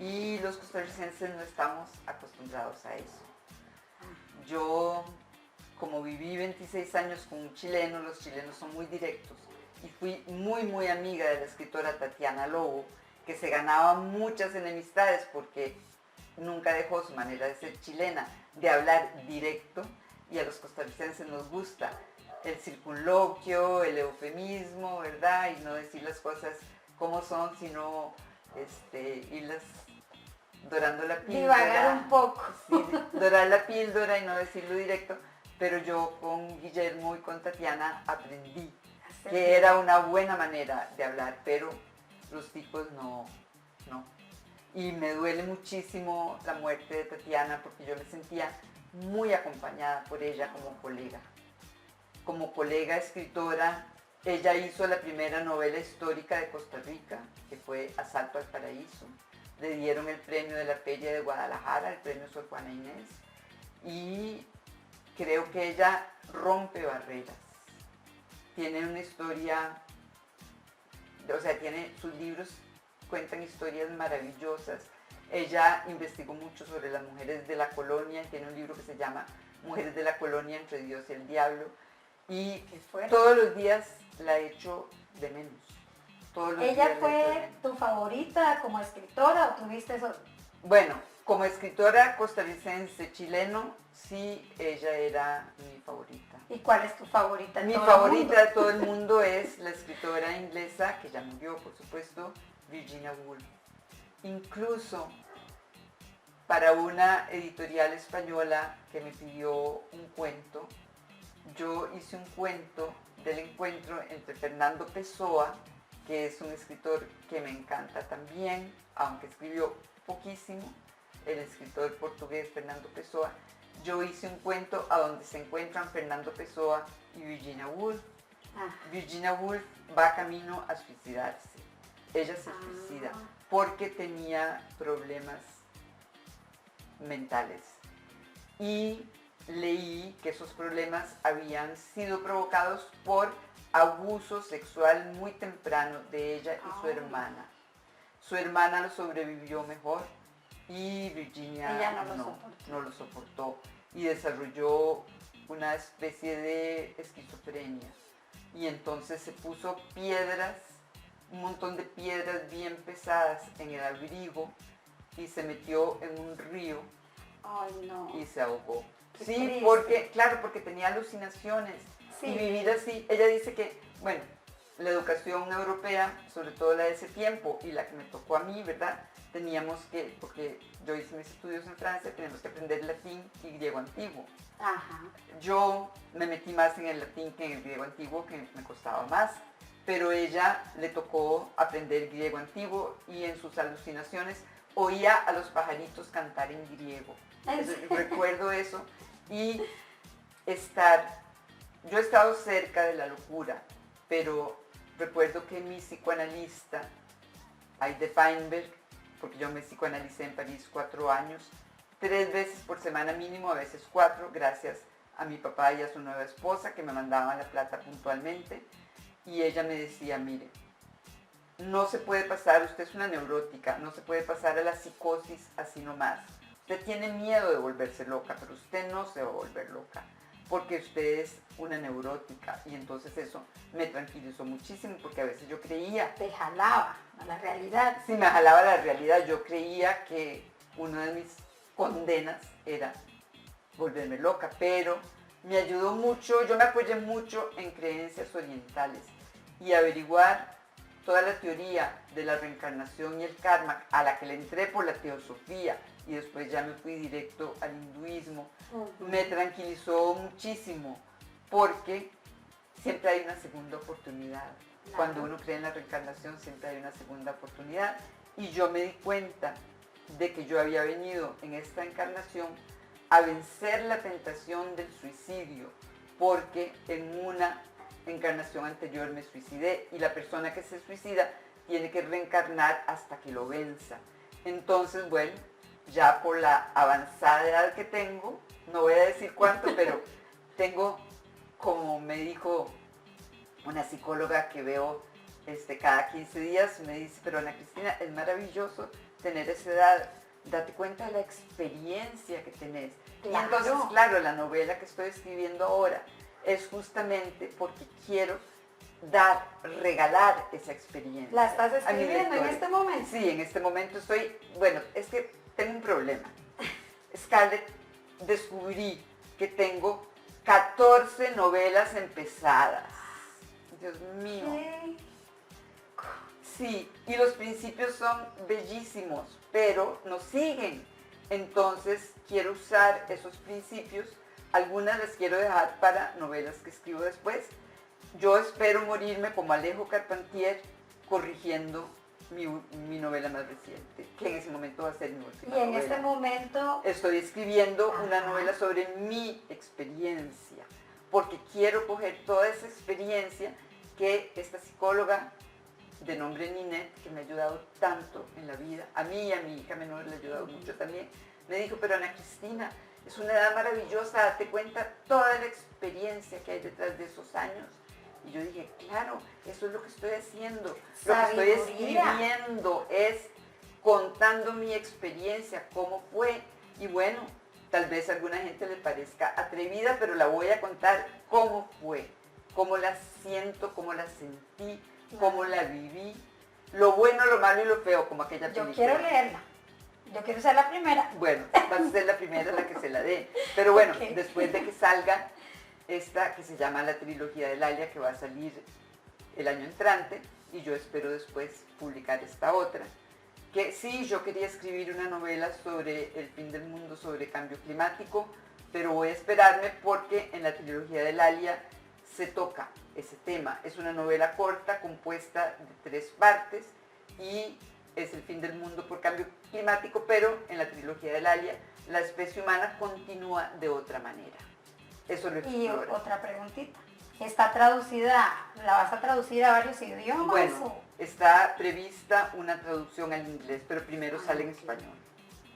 Y los costarricenses no estamos acostumbrados a eso. Yo, como viví 26 años con un chileno, los chilenos son muy directos. Y fui muy amiga de la escritora Tatiana Lobo, que se ganaba muchas enemistades porque nunca dejó su manera de ser chilena, de hablar directo. Y a los costarricenses nos gusta el circunloquio, el eufemismo, ¿verdad? Y no decir las cosas como son, sino irlas dorando la píldora. Divagar un poco. Sí, dorar la píldora y no decirlo directo. Pero yo con Guillermo y con Tatiana aprendí que era una buena manera de hablar, pero los tipos no. Y me duele muchísimo la muerte de Tatiana porque yo me sentía muy acompañada por ella como colega. Como colega escritora, ella hizo la primera novela histórica de Costa Rica, que fue Asalto al Paraíso. Le dieron el premio de la Feria de Guadalajara, el premio Sor Juana Inés. Y creo que ella rompe barreras. Tiene una historia, o sea, sus libros cuentan historias maravillosas. Ella investigó mucho sobre las mujeres de la colonia, tiene un libro que se llama Mujeres de la Colonia entre Dios y el Diablo. Y todos los días la echo de menos. ¿Ella fue tu favorita como escritora o tuviste eso? Bueno, como escritora costarricense chileno, sí, ella era mi favorita. ¿Y cuál es tu favorita? Mi favorita de todo el mundo es la escritora inglesa, que ya murió, por supuesto, Virginia Woolf. Incluso para una editorial española que me pidió un cuento, yo hice un cuento del encuentro entre Fernando Pessoa, que es un escritor que me encanta también, aunque escribió poquísimo, el escritor portugués Fernando Pessoa. Yo hice un cuento a donde se encuentran Fernando Pessoa y Virginia Woolf. Virginia Woolf va camino a suicidarse. Ella se suicida porque tenía problemas mentales. Y leí que esos problemas habían sido provocados por abuso sexual muy temprano de ella y su hermana. Su hermana lo sobrevivió mejor y Virginia no lo soportó y desarrolló una especie de esquizofrenia. Y entonces se puso piedras, un montón de piedras bien pesadas en el abrigo y se metió en un río. Ay, no. Y se ahogó. Qué Sí, triste. porque tenía alucinaciones. Sí. Y vivir así, ella dice que, bueno, la educación europea, sobre todo la de ese tiempo y la que me tocó a mí, ¿verdad? Teníamos que, porque yo hice mis estudios en Francia, tenemos que aprender latín y griego antiguo. Ajá. Yo me metí más en el latín que en el griego antiguo, que me costaba más, pero ella le tocó aprender griego antiguo y en sus alucinaciones oía a los pajaritos cantar en griego. Recuerdo eso y yo he estado cerca de la locura, pero recuerdo que mi psicoanalista, Aide Feinberg, porque yo me psicoanalicé en París 4 años, 3 veces por semana mínimo, a veces 4, gracias a mi papá y a su nueva esposa que me mandaban la plata puntualmente, y ella me decía, mire, no se puede pasar, usted es una neurótica, no se puede pasar a la psicosis así nomás. Usted tiene miedo de volverse loca, pero usted no se va a volver loca, porque usted es una neurótica. Y entonces eso me tranquilizó muchísimo, porque a veces yo creía... Te jalaba a la realidad. Sí, me jalaba la realidad. Yo creía que una de mis condenas era volverme loca, pero me ayudó mucho, yo me apoyé mucho en creencias orientales y averiguar toda la teoría de la reencarnación y el karma, a la que le entré por la teosofía y después ya me fui directo al hinduismo, me tranquilizó muchísimo, porque siempre hay una segunda oportunidad. Claro. Cuando uno cree en la reencarnación siempre hay una segunda oportunidad, y yo me di cuenta de que yo había venido en esta encarnación a vencer la tentación del suicidio, porque en una encarnación anterior me suicidé, y la persona que se suicida tiene que reencarnar hasta que lo venza. Entonces, bueno, ya por la avanzada edad que tengo, no voy a decir cuánto, pero tengo, como me dijo una psicóloga que veo cada 15 días, me dice, pero Ana Cristina, es maravilloso tener esa edad, date cuenta de la experiencia que tenés. Claro. Y entonces, claro, la novela que estoy escribiendo ahora es justamente porque quiero regalar esa experiencia. ¿La estás escribiendo en este momento? Sí, en este momento estoy, bueno, es que tengo un problema. Scarlett, descubrí que tengo 14 novelas empezadas. Dios mío. ¿Qué? Sí, y los principios son bellísimos, pero no siguen. Entonces quiero usar esos principios. Algunas las quiero dejar para novelas que escribo después. Yo espero morirme como Alejo Carpentier corrigiendo mi novela más reciente, que en ese momento va a ser mi última novela. Y en este momento... Estoy escribiendo una novela sobre mi experiencia, porque quiero coger toda esa experiencia que esta psicóloga de nombre Ninette, que me ha ayudado tanto en la vida, a mí y a mi hija menor le ha ayudado mucho también, me dijo, pero Ana Cristina, es una edad maravillosa, date cuenta toda la experiencia que hay detrás de esos años. Y yo dije, claro, eso es lo que estoy haciendo. Lo que estoy escribiendo es contando mi experiencia, cómo fue. Y bueno, tal vez a alguna gente le parezca atrevida, pero la voy a contar cómo fue, cómo la siento, cómo la sentí, cómo la viví, lo bueno, lo malo y lo feo, como aquella película. Yo quiero leerla. Yo quiero ser la primera. Bueno, vas a ser la primera la que se la dé. Pero bueno, okay. Después de que salga esta que se llama La Trilogía del Alia, que va a salir el año entrante, y yo espero después publicar esta otra, que sí, yo quería escribir una novela sobre el fin del mundo, sobre cambio climático, pero voy a esperarme porque en La Trilogía del Alia se toca ese tema. Es una novela corta compuesta de 3 partes y es el fin del mundo por cambio climático, pero en La Trilogía del Alia la especie humana continúa de otra manera. Eso lo explora. Y otra preguntita. ¿Está traducida, la vas a traducir a varios idiomas? Bueno, está prevista una traducción al inglés, pero primero sale en español.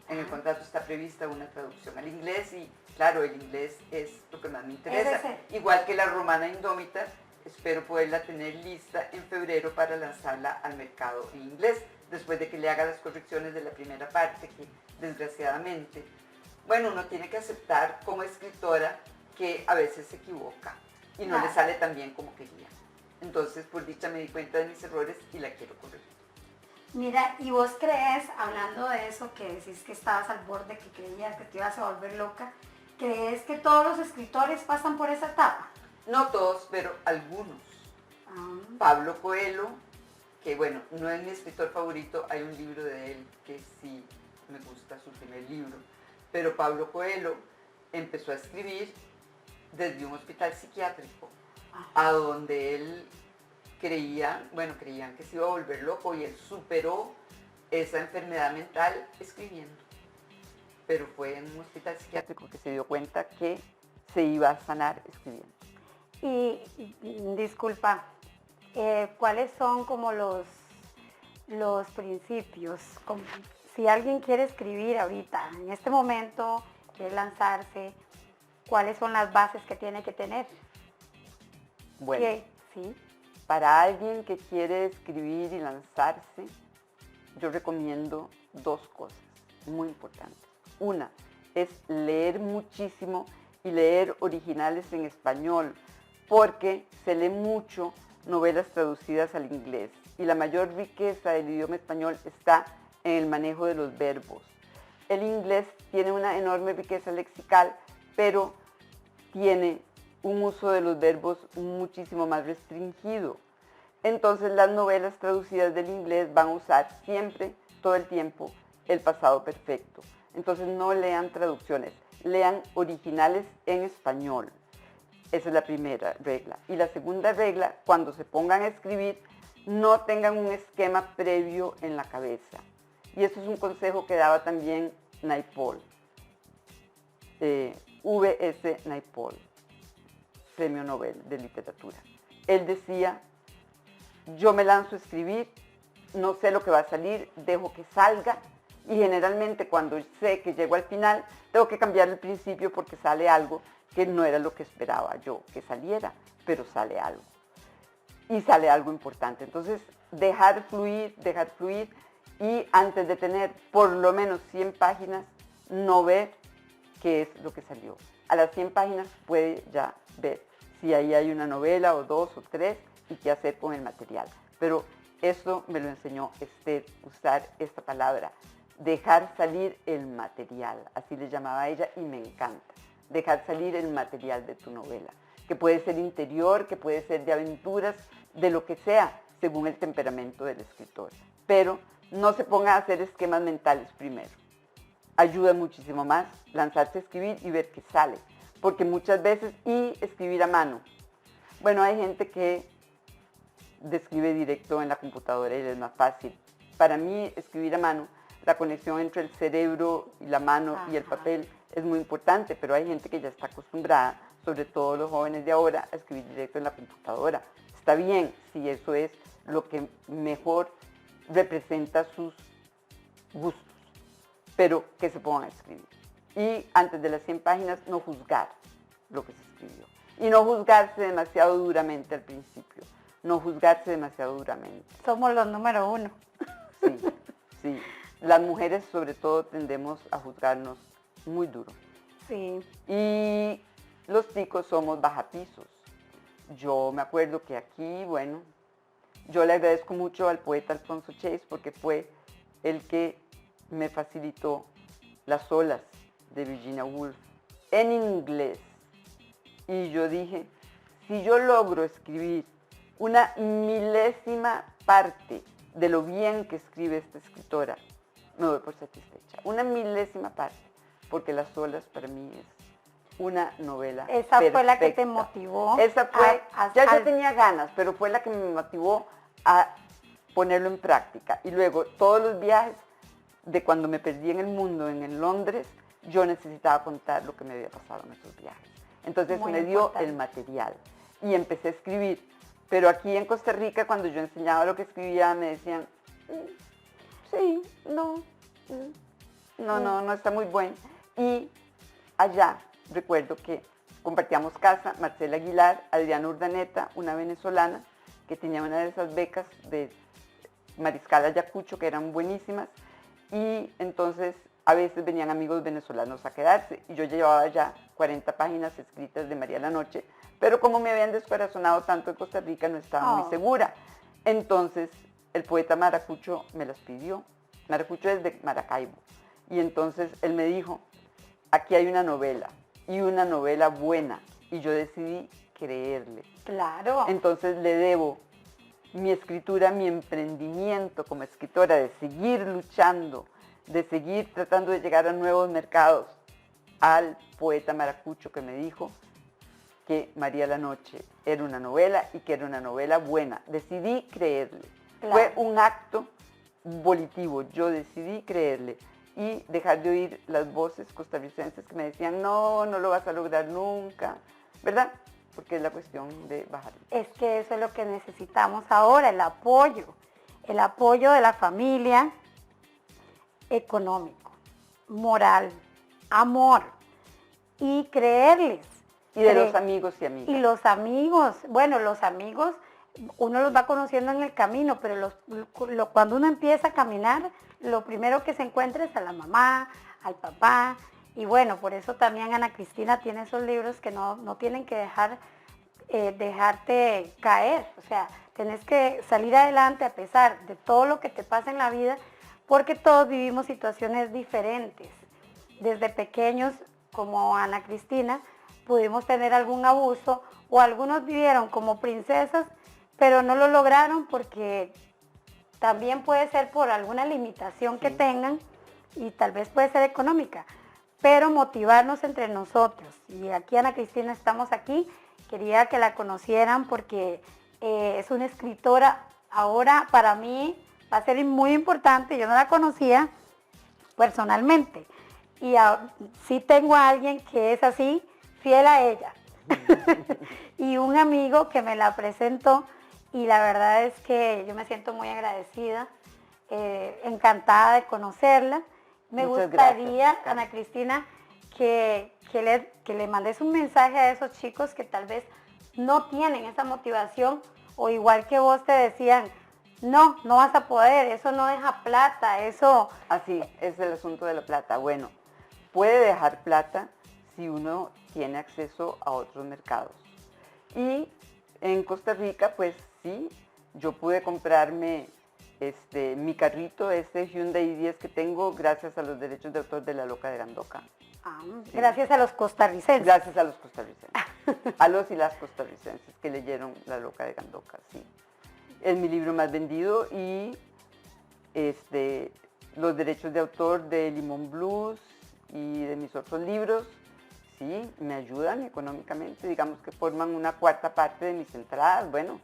En el contrato está prevista una traducción al inglés y claro, el inglés es lo que más me interesa. Igual que La Romana Indómita, espero poderla tener lista en febrero para lanzarla al mercado en inglés, después de que le haga las correcciones de la primera parte, que desgraciadamente, bueno, uno tiene que aceptar como escritora que a veces se equivoca y no le sale tan bien como quería. Entonces, por dicha, me di cuenta de mis errores y la quiero corregir. Mira, ¿y vos crees, hablando de eso, que decís que estabas al borde, que creías que te ibas a volver loca, crees que todos los escritores pasan por esa etapa? No todos, pero algunos. Pablo Coelho, que bueno, no es mi escritor favorito, hay un libro de él que sí me gusta, su primer libro, pero Pablo Coelho empezó a escribir desde un hospital psiquiátrico, a donde él creían que se iba a volver loco y él superó esa enfermedad mental escribiendo. Pero fue en un hospital psiquiátrico que se dio cuenta que se iba a sanar escribiendo. Y disculpa, ¿cuáles son como los principios? Si alguien quiere escribir ahorita, en este momento, quiere lanzarse, ¿cuáles son las bases que tiene que tener? Bueno, Sí. para alguien que quiere escribir y lanzarse, yo recomiendo dos cosas muy importantes. Una es leer muchísimo y leer originales en español, porque se lee mucho novelas traducidas al inglés y la mayor riqueza del idioma español está en el manejo de los verbos. El inglés tiene una enorme riqueza lexical, pero tiene un uso de los verbos muchísimo más restringido. Entonces las novelas traducidas del inglés van a usar siempre, todo el tiempo, el pasado perfecto. Entonces no lean traducciones, lean originales en español. Esa es la primera regla. Y la segunda regla, cuando se pongan a escribir, no tengan un esquema previo en la cabeza. Y eso es un consejo que daba también Naipaul, V.S. Naipaul, Premio Nobel de Literatura. Él decía, yo me lanzo a escribir, no sé lo que va a salir, dejo que salga, y generalmente cuando sé que llego al final, tengo que cambiar el principio porque sale algo que no era lo que esperaba yo que saliera, pero sale algo. Y sale algo importante. Entonces, dejar fluir, y antes de tener por lo menos 100 páginas, no ver qué es lo que salió. A las 100 páginas puede ya ver si ahí hay una novela o dos o tres y qué hacer con el material. Pero eso me lo enseñó Esther, usar esta palabra, dejar salir el material, así le llamaba a ella y me encanta. Dejar salir el material de tu novela, que puede ser interior, que puede ser de aventuras, de lo que sea, según el temperamento del escritor. Pero no se ponga a hacer esquemas mentales primero. Ayuda muchísimo más lanzarse a escribir y ver qué sale. Porque muchas veces, y escribir a mano. Bueno, hay gente que escribe directo en la computadora y es más fácil. Para mí, escribir a mano, la conexión entre el cerebro y la mano y el papel es muy importante, pero hay gente que ya está acostumbrada, sobre todo los jóvenes de ahora, a escribir directo en la computadora. Está bien si eso es lo que mejor representa sus gustos, pero que se pongan a escribir. Y antes de las 100 páginas, no juzgar lo que se escribió. Y no juzgarse demasiado duramente al principio. No juzgarse demasiado duramente. Somos los número uno. Sí, sí. Las mujeres sobre todo tendemos a juzgarnos muy duro. Sí. Y los chicos somos bajapisos. Yo me acuerdo que aquí, bueno, yo le agradezco mucho al poeta Alfonso Chase porque fue el que me facilitó Las olas de Virginia Woolf en inglés. Y yo dije, si yo logro escribir una milésima parte de lo bien que escribe esta escritora, me doy por satisfecha. Una milésima parte, porque Las olas para mí es una novela Esa perfecta. fue la que te motivó. Esa fue, yo tenía ganas, pero fue la que me motivó a ponerlo en práctica. Y luego todos los viajes de cuando me perdí en el mundo, en Londres, yo necesitaba contar lo que me había pasado en esos viajes. Entonces Muy me dio importante. el material y empecé a escribir. Pero aquí en Costa Rica, cuando yo enseñaba lo que escribía, me decían, sí, no está muy bueno. Y allá recuerdo que compartíamos casa, Marcela Aguilar, Adriana Urdaneta, una venezolana que tenía una de esas becas de Mariscal Ayacucho que eran buenísimas, y entonces a veces venían amigos venezolanos a quedarse y yo llevaba ya 40 páginas escritas de María la Noche, pero como me habían descorazonado tanto en Costa Rica no estaba muy segura. Entonces el poeta Maracucho me las pidió. Maracucho es de Maracaibo. Y entonces él me dijo, aquí hay una novela, y una novela buena, y yo decidí creerle. Claro. Entonces le debo mi escritura, mi emprendimiento como escritora, de seguir luchando, de seguir tratando de llegar a nuevos mercados, al poeta Maracucho que me dijo que María la Noche era una novela y que era una novela buena. Decidí creerle. Claro. Fue un acto volitivo, yo decidí creerle. y dejar de oír las voces costarricenses que me decían, no, no lo vas a lograr nunca, ¿verdad? Porque es la cuestión de bajar. Es que eso es lo que necesitamos ahora, el apoyo de la familia, económico, moral, amor y creerles. Y de los amigos y amigas. Y los amigos, bueno, los amigos, uno los va conociendo en el camino, pero cuando uno empieza a caminar, lo primero que se encuentra es a la mamá, al papá, y bueno, por eso también Ana Cristina tiene esos libros que no tienen que dejarte caer, o sea, tenés que salir adelante a pesar de todo lo que te pasa en la vida, porque todos vivimos situaciones diferentes. Desde pequeños, como Ana Cristina, pudimos tener algún abuso o algunos vivieron como princesas, pero no lo lograron porque también puede ser por alguna limitación que tengan y tal vez puede ser económica, pero motivarnos entre nosotros. Y aquí Ana Cristina estamos aquí, quería que la conocieran porque es una escritora, ahora para mí va a ser muy importante, yo no la conocía personalmente y sí tengo a alguien que es así, fiel a ella. Y un amigo que me la presentó y la verdad es que yo me siento muy agradecida, encantada de conocerla. Me Muchas gustaría, gracias, Ana Cristina, que le mandes un mensaje a esos chicos que tal vez no tienen esa motivación o igual que vos te decían, no vas a poder, eso no deja plata, eso... Así, es el asunto de la plata. Bueno, puede dejar plata si uno tiene acceso a otros mercados. Y en Costa Rica, pues sí, yo pude comprarme mi carrito, este Hyundai i10 que tengo, gracias a los derechos de autor de La Loca de Gandoca. Sí. Gracias a los costarricenses. Gracias a los costarricenses. A los y las costarricenses que leyeron La Loca de Gandoca, sí. Es mi libro más vendido y los derechos de autor de Limón Blues y de mis otros libros, sí, me ayudan económicamente, digamos que forman una cuarta parte de mis entradas, bueno,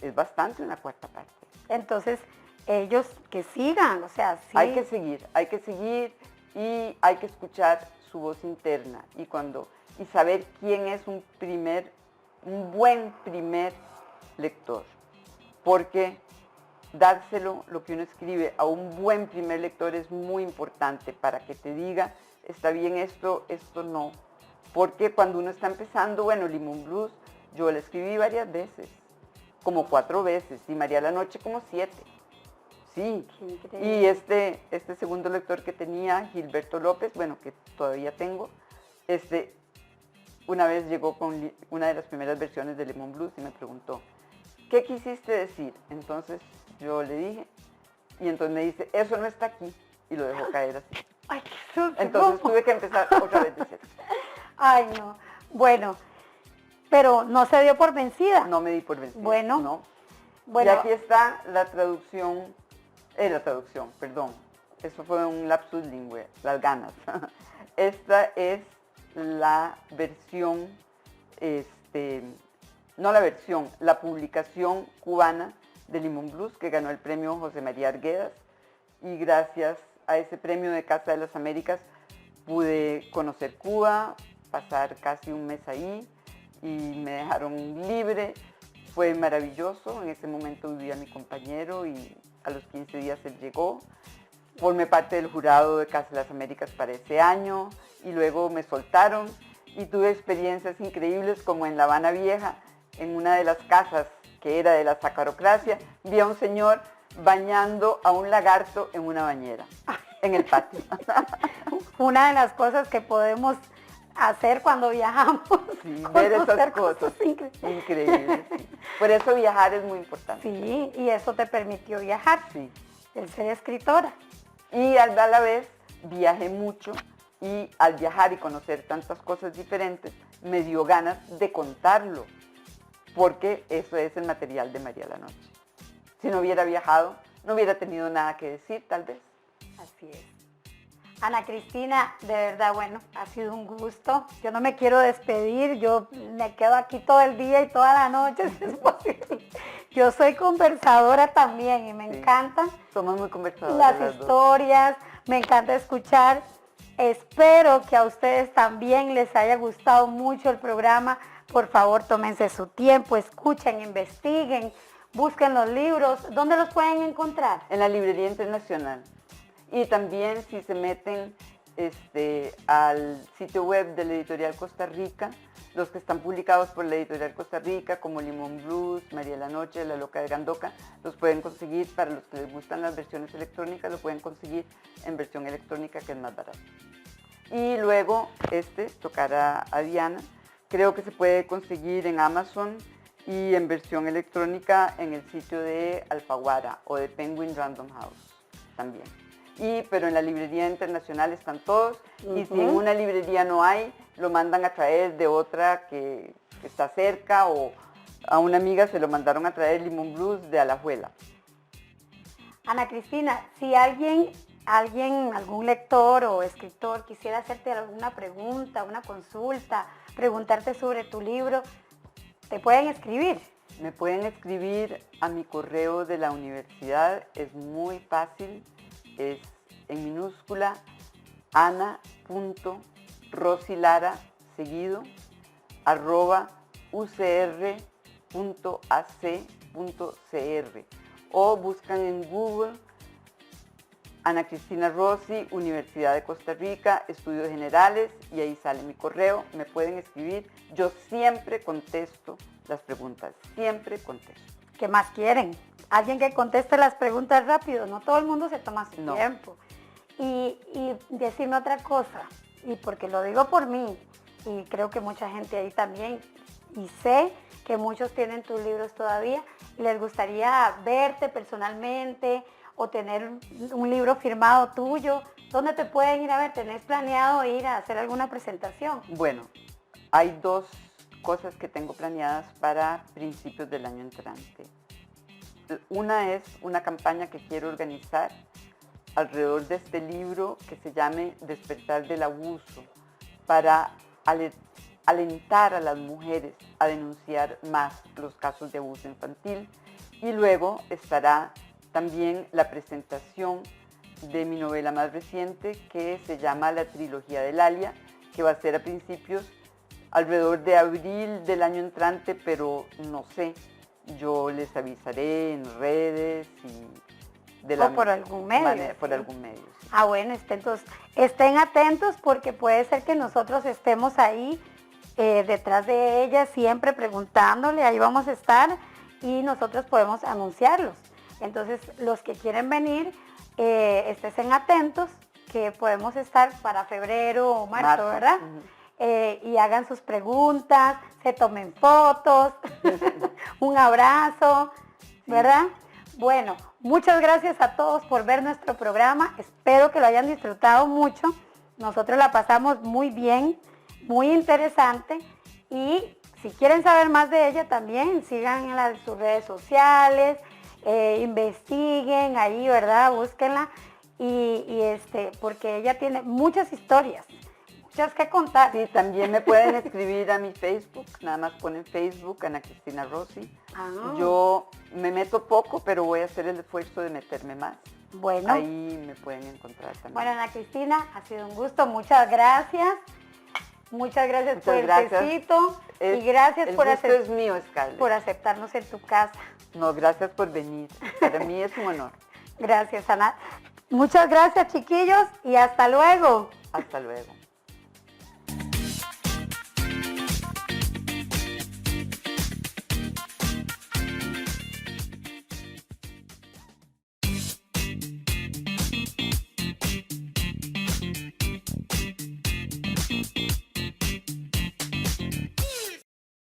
es bastante una cuarta parte. Entonces, ellos que sigan, o sea, sí. Hay que seguir y hay que escuchar su voz interna y saber quién es un buen primer lector, porque dárselo, lo que uno escribe, a un buen primer lector es muy importante para que te diga, está bien esto no. Porque cuando uno está empezando, bueno, Limón Blues, yo la escribí varias veces, como 4 veces, y María la Noche como 7. Sí, y este segundo lector que tenía, Gilberto López, bueno, que todavía tengo, una vez llegó con una de las primeras versiones de Limón Blues y me preguntó, ¿qué quisiste decir? Entonces yo le dije, y entonces me dice, eso no está aquí, y lo dejó caer así. Ay, qué susto. Entonces tuve que empezar otra vez de cero. Ay, no. Bueno, pero no se dio por vencida. No me di por vencida. Bueno. No. Bueno. Y aquí está la traducción, perdón. Eso fue un lapsus lingüe, las ganas. Esta es la versión, la publicación cubana de Limón Blues que ganó el premio José María Arguedas y gracias a ese premio de Casa de las Américas pude conocer Cuba, pasar casi un mes ahí y me dejaron libre. Fue maravilloso, en ese momento vivía mi compañero y a los 15 días él llegó. Formé parte del jurado de Casa de las Américas para ese año y luego me soltaron y tuve experiencias increíbles como en La Habana Vieja, en una de las casas que era de la sacarocracia, vi a un señor bañando a un lagarto en una bañera, en el patio. Una de las cosas que podemos hacer cuando viajamos. Sí, ver esas cosas increíbles. Sí. Por eso viajar es muy importante. Sí, y eso te permitió viajar, sí. El ser escritora. Y a la vez viajé mucho y al viajar y conocer tantas cosas diferentes me dio ganas de contarlo, porque eso es el material de María la Noche. Si no hubiera viajado, no hubiera tenido nada que decir, tal vez. Así es. Ana Cristina, de verdad, bueno, ha sido un gusto. Yo no me quiero despedir, yo me quedo aquí todo el día y toda la noche, si es posible. Yo soy conversadora también y me Sí. encantan Somos muy conversadoras las las dos. historias, me encanta escuchar. Espero que a ustedes también les haya gustado mucho el programa. Por favor, tómense su tiempo, escuchen, investiguen, busquen los libros. ¿Dónde los pueden encontrar? En la Librería Internacional. Y también si se meten al sitio web de la Editorial Costa Rica, los que están publicados por la Editorial Costa Rica, como Limón Blues, María la Noche, La Loca de Gandoca, los pueden conseguir. Para los que les gustan las versiones electrónicas, lo pueden conseguir en versión electrónica, que es más barato. Y luego tocará a Diana. Creo que se puede conseguir en Amazon y en versión electrónica en el sitio de Alfaguara o de Penguin Random House también. Pero en la Librería Internacional están todos. Y si en una librería no hay, lo mandan a traer de otra que está cerca, o a una amiga se lo mandaron a traer, Limón Blues, de Alajuela. Ana Cristina, si alguien, algún lector o escritor quisiera hacerte alguna pregunta, una consulta, preguntarte sobre tu libro, ¿te pueden escribir? Me pueden escribir a mi correo de la universidad, es muy fácil, es en minúscula ana.rosilara seguido @ucr.ac.cr, o buscan en Google Ana Cristina Rossi, Universidad de Costa Rica, Estudios Generales, y ahí sale mi correo. Me pueden escribir, yo siempre contesto las preguntas, siempre contesto. ¿Qué más quieren? Alguien que conteste las preguntas rápido, no todo el mundo se toma su tiempo. Y decirme otra cosa, y porque lo digo por mí, y creo que mucha gente ahí también, y sé que muchos tienen tus libros todavía, y les gustaría verte personalmente o tener un libro firmado tuyo. ¿Dónde te pueden ir a ver? ¿Tenés planeado ir a hacer alguna presentación? Bueno, hay dos cosas que tengo planeadas para principios del año entrante. Una es una campaña que quiero organizar alrededor de este libro, que se llame Despertar del Abuso, para alentar a las mujeres a denunciar más los casos de abuso infantil. Y luego estará también la presentación de mi novela más reciente, que se llama La Trilogía del Alia, que va a ser a principios, alrededor de abril del año entrante, pero no sé, yo les avisaré en redes y por algún medio. Por algún medio, sí. Ah, bueno, entonces estén atentos, porque puede ser que nosotros estemos ahí detrás de ella, siempre preguntándole, ahí vamos a estar y nosotros podemos anunciarlos. Entonces, los que quieren venir, estén atentos, que podemos estar para febrero o marzo, ¿verdad? Y hagan sus preguntas, se tomen fotos, un abrazo, ¿verdad? Bueno, muchas gracias a todos por ver nuestro programa. Espero que lo hayan disfrutado mucho. Nosotros la pasamos muy bien, muy interesante. Y si quieren saber más de ella también, sigan en sus redes sociales, investiguen ahí, ¿verdad? Búsquenla. Porque ella tiene muchas historias, muchas que contar. Sí, también me pueden escribir a mi Facebook, nada más ponen Facebook, Ana Cristina Rossi. Yo me meto poco, pero voy a hacer el esfuerzo de meterme más. Bueno. Ahí me pueden encontrar también. Bueno, Ana Cristina, ha sido un gusto, muchas gracias. Muchas gracias por el tecito. Y gracias por es mío, Scarlett, por aceptarnos en tu casa. No, gracias por venir. Para mí es un honor. Gracias, Ana. Muchas gracias, chiquillos, y hasta luego. Hasta luego.